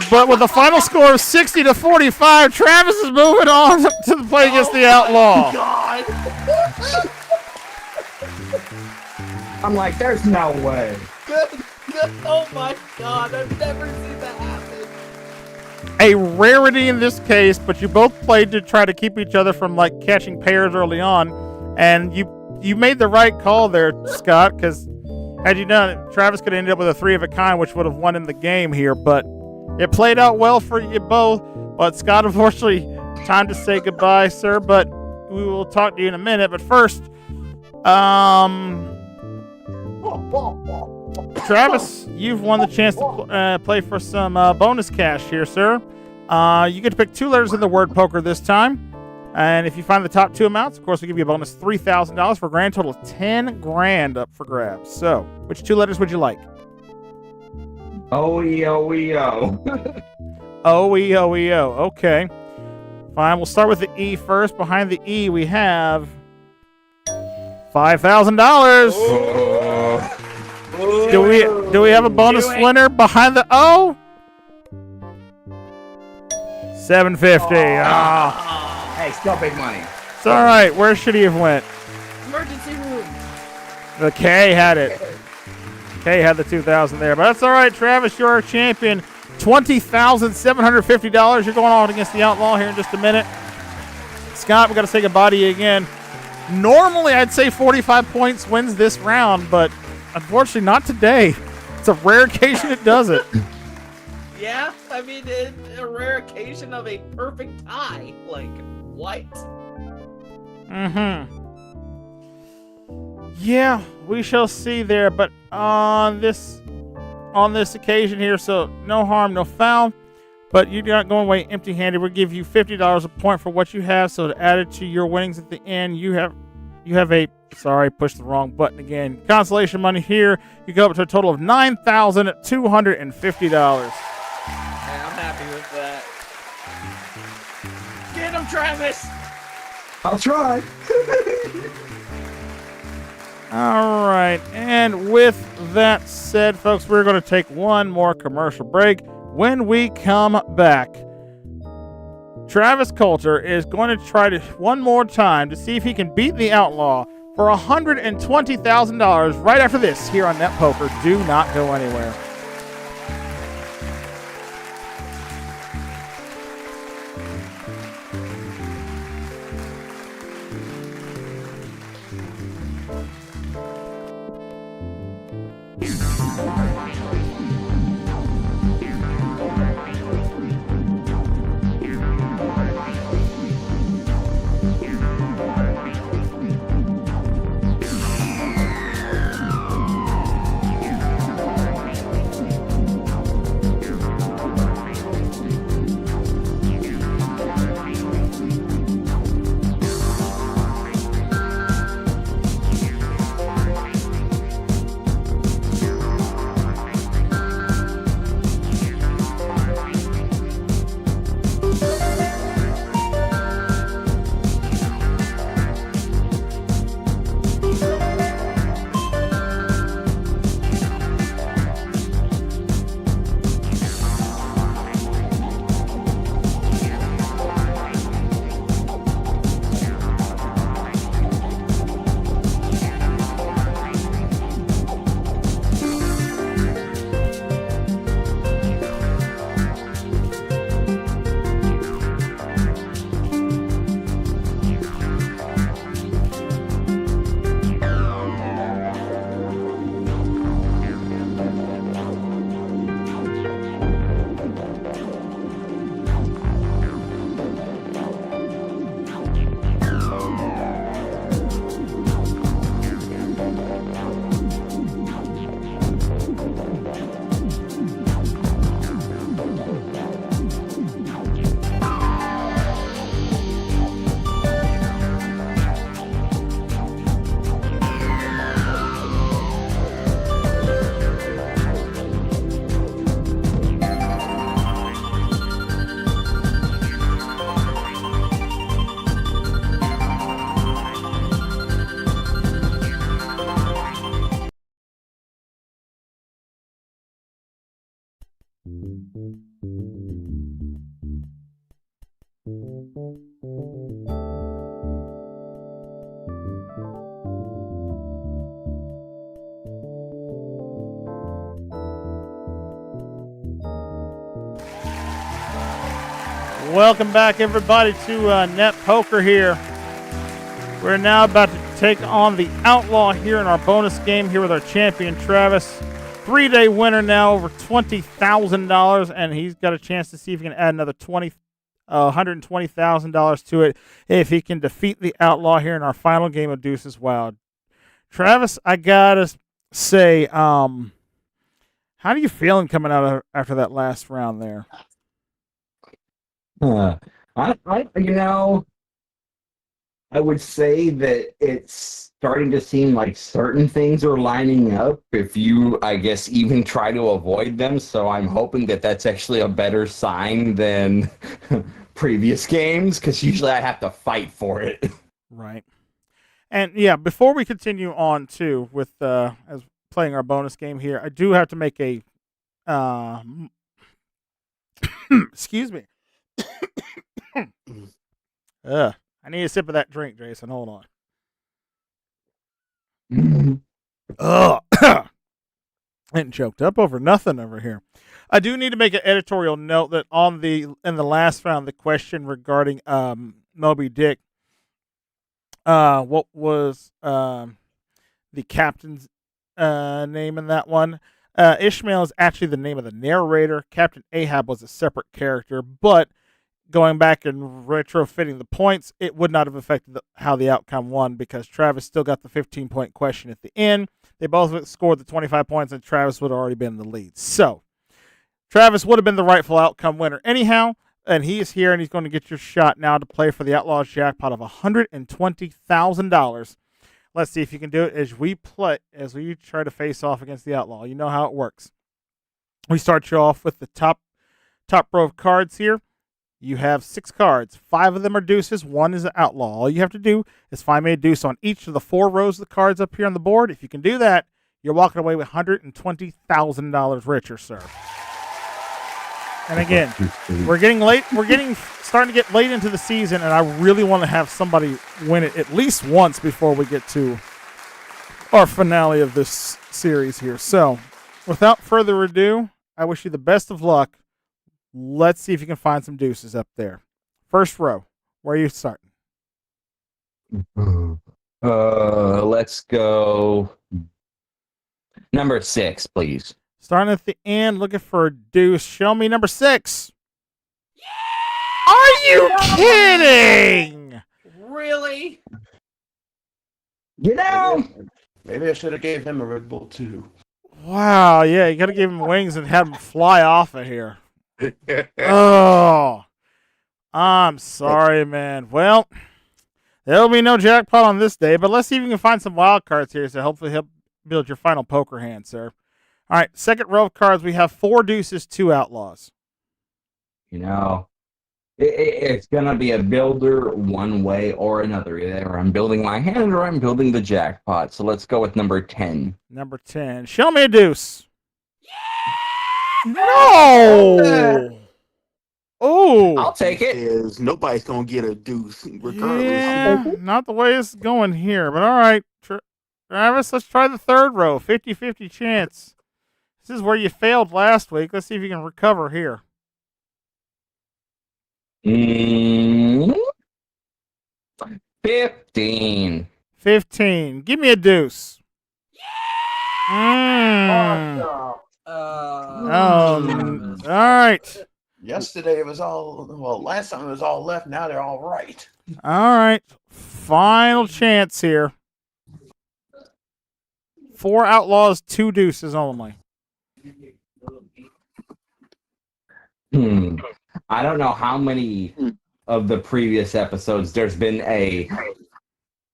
But with a final score of 60-45, Travis is moving on to the play against the Outlaw. God. I'm like, there's no way. Oh my God! I've never seen that happen. A rarity in this case, but you both played to try to keep each other from like catching pairs early on, and you made the right call there, Scott, because had you done it, Travis could have ended up with a 3 of a kind, which would have won in the game here, but it played out well for you both. But Scott, unfortunately, time to say goodbye, sir, but we will talk to you in a minute. But first, Travis, you've won the chance to play for some bonus cash here, sir. You get to pick 2 letters in the word poker this time. And if you find the top 2 amounts, of course, we give you a bonus $3,000 for a grand total of $10,000 up for grabs. So, which 2 letters would you like? O-E-O-E-O. O-E-O-E-O. Okay. Fine. We'll start with the E first. Behind the E, we have $5,000. Do we have a bonus winner behind the O? $750. Hey, still big money. It's all right. Where should he have went? Emergency room. The K had it. K had the 2,000 there, but that's all right. Travis, you're our champion. $20,750. You're going on against the Outlaw here in just a minute. Scott, we got to say goodbye to you again. Normally, I'd say 45 points wins this round, but unfortunately, not today. It's a rare occasion it does it. Yeah, I mean, a rare occasion of a perfect tie. Like, what? Mm-hmm. Yeah, we shall see there, but on this occasion here, so no harm, no foul. But you're not going away empty-handed. We'll give you $50 a point for what you have. So to add it to your winnings at the end, you have a pushed the wrong button again. Consolation money here. You go up to a total of $9,250. Yeah, I'm happy with that. Get him, Travis! I'll try. All right, and with that said, folks, we're going to take one more commercial break. When we come back, Travis Coulter is going to try to one more time to see if he can beat the Outlaw for $120,000 right after this here on Net Poker. Do not go anywhere. Welcome back, everybody, to Net Poker here. We're now about to take on the Outlaw here in our bonus game here with our champion, Travis. 3-day winner now, over $20,000, and he's got a chance to see if he can add another $120,000 to it if he can defeat the Outlaw here in our final game of Deuces Wild. Travis, I gotta say, how are you feeling coming out after that last round there? I I would say that it's starting to seem like certain things are lining up if you, I guess, even try to avoid them. So I'm hoping that that's actually a better sign than previous games, because usually I have to fight for it. Right. And yeah, before we continue on too with as playing our bonus game here, I do have to make a excuse me. I need a sip of that drink, Jason. Hold on. Ugh. Getting choked up over nothing over here. I do need to make an editorial note that in the last round, the question regarding Moby Dick, what was the captain's name in that one? Ishmael is actually the name of the narrator. Captain Ahab was a separate character, but going back and retrofitting the points, it would not have affected how the outcome won because Travis still got the 15-point question at the end. They both scored the 25 points, and Travis would have already been in the lead. So, Travis would have been the rightful outcome winner anyhow, and he is here, and he's going to get your shot now to play for the Outlaws jackpot of $120,000. Let's see if you can do it as we try to face off against the Outlaw. You know how it works. We start you off with the top row of cards here. You have 6 cards. 5 of them are deuces. 1 is an outlaw. All you have to do is find me a deuce on each of the 4 rows of the cards up here on the board. If you can do that, you're walking away with $120,000 richer, sir. And again, we're getting late. Starting to get late into the season, and I really want to have somebody win it at least once before we get to our finale of this series here. So, without further ado, I wish you the best of luck. Let's see if you can find some deuces up there. First row. Where are you starting? Let's go number 6, please. Starting at the end, looking for a deuce. Show me number 6. Are you kidding? Really? You know, Maybe I should have gave him a Red Bull too. Wow, yeah, you got to give him wings and have him fly off of here. Oh, I'm sorry, man. Well, there'll be no jackpot on this day, but let's see if we can find some wild cards here to hopefully help build your final poker hand, sir. All right, second row of cards, we have 4 deuces, 2 outlaws. you know, it's gonna be a builder one way or another. Either I'm building my hand or I'm building the jackpot. So let's go with number 10. Number 10. Show me a deuce. No! Oh! I'll take it. Is nobody's gonna get a deuce regardless. Yeah, not the way it's going here, but all right. Travis, let's try the third row. 50-50 chance. This is where you failed last week. Let's see if you can recover here. 15. 15. Give me a deuce. All right. Yesterday it was last time it was all left. Now they're all right. All right. Final chance here. 4 outlaws, 2 deuces only. I don't know how many of the previous episodes there's been a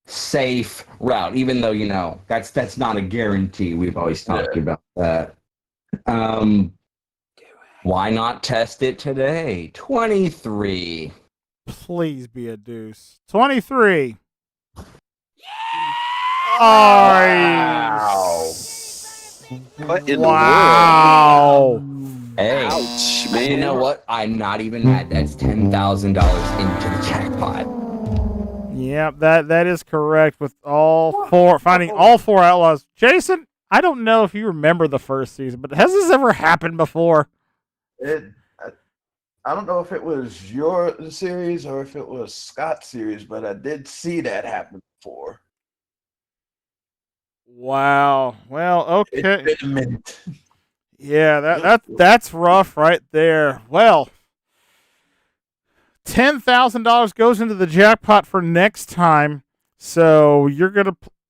safe route, even though, that's not a guarantee. We've always talked about that. Why not test it today? 23. Please be a deuce. 23. Wow. What in Wow. Hey, Ouch, man. you know what? I'm not even mad. That's $10,000 into the jackpot. Yep, that is correct with finding all 4 outlaws. Jason, I don't know if you remember the first season, but has this ever happened before? I don't know if it was your series or if it was Scott's series, but I did see that happen before. Wow. Well, okay. It's been a minute. Yeah, that's rough right there. Well, $10,000 goes into the jackpot for next time. So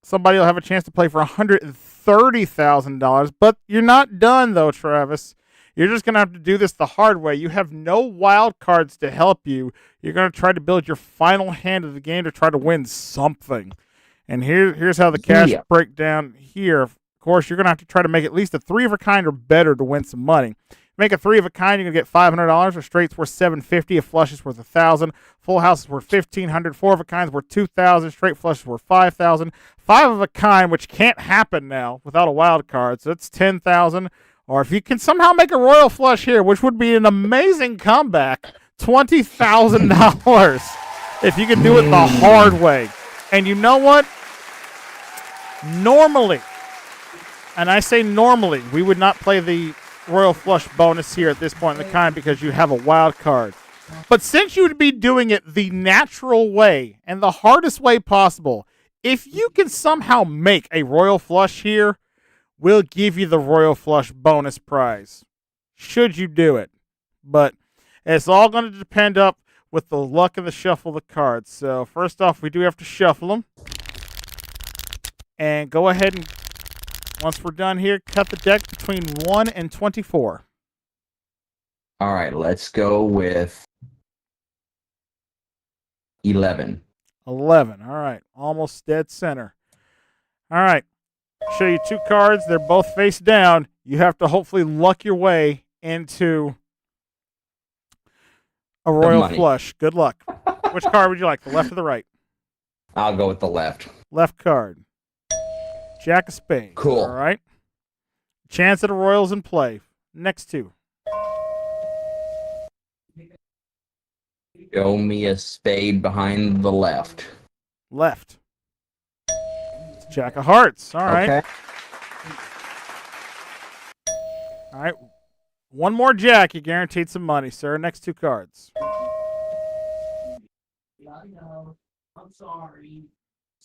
somebody will have a chance to play for $130,000. But you're not done though, Travis. You're just going to have to do this the hard way. You have no wild cards to help you. You're going to try to build your final hand of the game to try to win something. And here's how the cash breakdown here. Of course, you're going to have to try to make at least a 3 of a kind or better to win some money. Make a 3 of a kind, you're going to get $500. A straight's worth $750. A flush is worth $1,000. Full house is worth $1,500. 4 of a kind is worth $2,000. Straight flush is worth $5,000. 5 of a kind, which can't happen now without a wild card, so that's $10,000. Or if you can somehow make a royal flush here, which would be an amazing comeback, $20,000 if you can do it the hard way. And you know what? Normally, and I say normally, we would not play the royal flush bonus here at this point in the kind because you have a wild card. But since you would be doing it the natural way and the hardest way possible, if you can somehow make a royal flush here, we'll give you the royal flush bonus prize. Should you do it. But it's all going to depend up with the luck of the shuffle of the cards. So first off, we do have to shuffle them. And go ahead and, once we're done here, cut the deck between 1 and 24. All right, let's go with 11. 11. All right. Almost dead center. All right. Show you 2 cards. They're both face down. You have to hopefully luck your way into a royal flush. Good luck. Which card would you like, the left or the right? I'll go with the left. Left card. Jack of spades. Cool. All right. Chance at a royals in play. Next 2. Show me a spade behind the left. Left. It's Jack of hearts. All right. Okay. All right. One more jack. You guaranteed some money, sir. Next 2 cards. I'm sorry.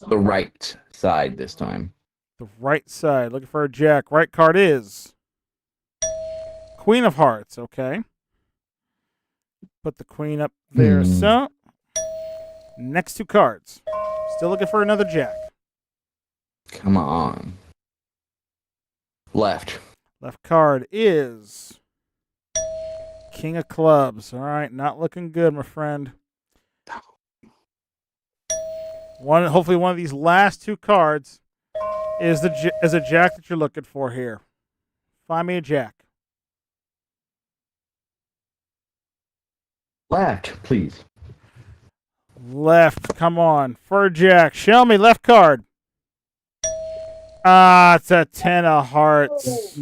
The right side this time. The right side. Looking for a jack. Right card is Queen of Hearts. Okay. Put the queen up there. So, next 2 cards. Still looking for another jack. Come on. Left. Left card is King of clubs. All right. Not looking good, my friend. Hopefully one of these last 2 cards is a jack that you're looking for here. Find me a jack. Left, please. Left. Come on. For a jack. Show me left card. It's a 10 of hearts.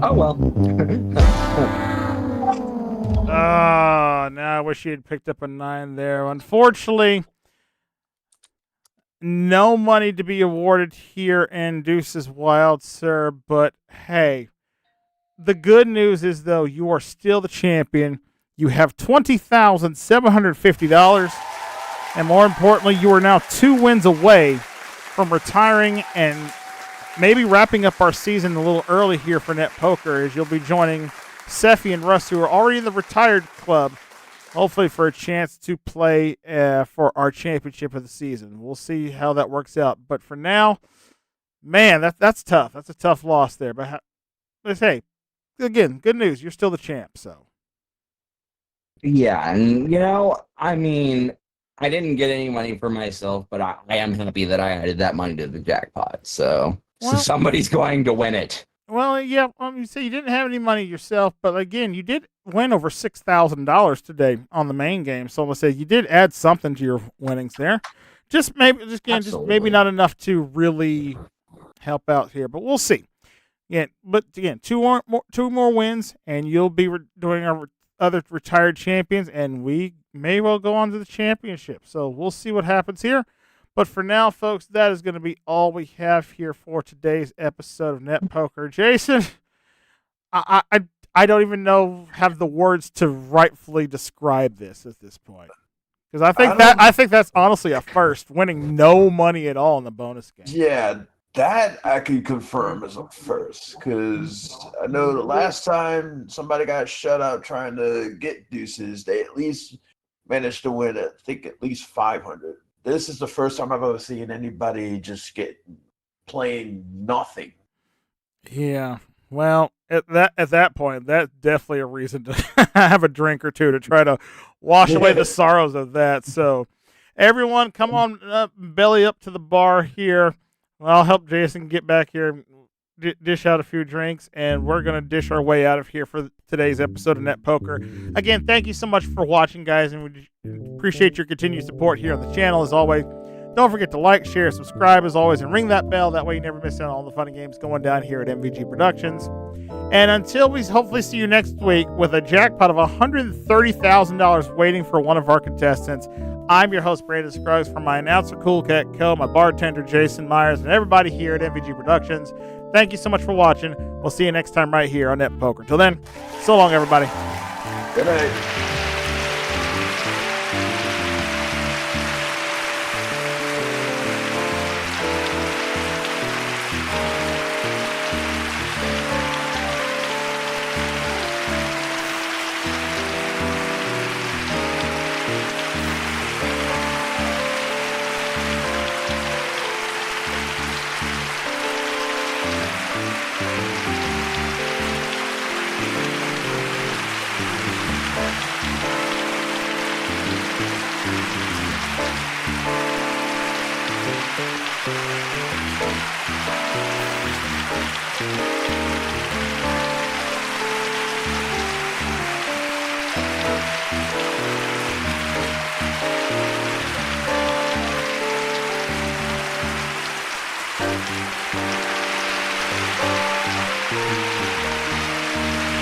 Oh, well. Now I wish you had picked up a 9 there. Unfortunately, no money to be awarded here in Deuces Wild, sir. But hey, the good news is, though, you are still the champion. You have $20,750. And more importantly, you are now 2 wins away from retiring and maybe wrapping up our season a little early here for Net Poker, as you'll be joining Seffi and Russ, who are already in the retired club, hopefully for a chance to play for our championship of the season. We'll see how that works out. But for now, man, that's tough. That's a tough loss there. But hey, again, good news. You're still the champ, so. Yeah, and, I mean, I didn't get any money for myself, but I am happy that I added that money to the jackpot. So somebody's going to win it. Well, yeah, you say you didn't have any money yourself, but again, you did win over $6,000 today on the main game. So let's say you did add something to your winnings there. Just maybe not enough to really help out here, but we'll see. Yeah, but again, two more wins, and you'll be doing our other retired champions, and we may well go on to the championship. So we'll see what happens here. But for now, folks, that is going to be all we have here for today's episode of Net Poker. Jason, I don't even have the words to rightfully describe this at this point, because I think that's honestly a first, winning no money at all in the bonus game. Yeah, that I can confirm as a first, because I know the last time somebody got shut out trying to get deuces, they at least managed to win, I think, at least 500. This is the first time I've ever seen anybody just playing nothing. Yeah. Well, at that point, that's definitely a reason to have a drink or two to try to wash away the sorrows of that. So, everyone, come on up, belly up to the bar here. I'll help Jason get back here, dish out a few drinks, and we're gonna dish our way out of here for today's episode of Net Poker. Again, thank you so much for watching, guys, and we appreciate your continued support here on the channel as always. Don't forget to like, share, subscribe as always, and ring that bell. That way you never miss out on all the fun and games going down here at MVG Productions. And until we hopefully see you next week with a jackpot of $130,000 waiting for one of our contestants, I'm your host, Brandon Scruggs, from my announcer, Cool Cat Co., my bartender, Jason Myers, and everybody here at MVG Productions. Thank you so much for watching. We'll see you next time right here on Net Poker. Till then, so long, everybody. Good night.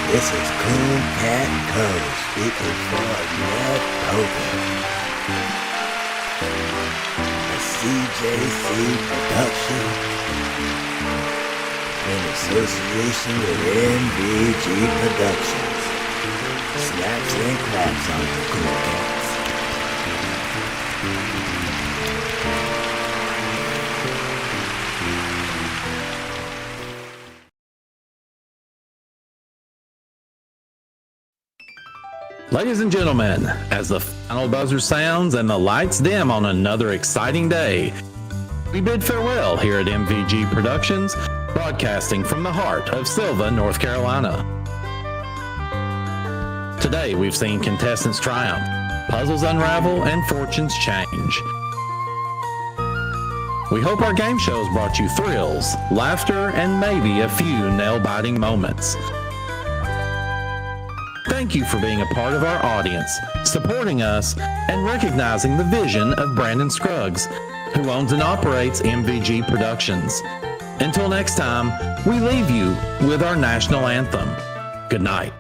This is Cool Cat Co. speaking for Net Poker. A CJC production in association with MVG Productions. Snaps and claps on the Cool Cats. Ladies and gentlemen, as the final buzzer sounds and the lights dim on another exciting day, we bid farewell here at MVG Productions, broadcasting from the heart of Silva, North Carolina. Today we've seen contestants triumph, puzzles unravel, and fortunes change. We hope our game shows brought you thrills, laughter, and maybe a few nail-biting moments. Thank you for being a part of our audience, supporting us, and recognizing the vision of Brandon Scruggs, who owns and operates MVG Productions. Until next time, we leave you with our national anthem. Good night.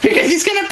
He's gonna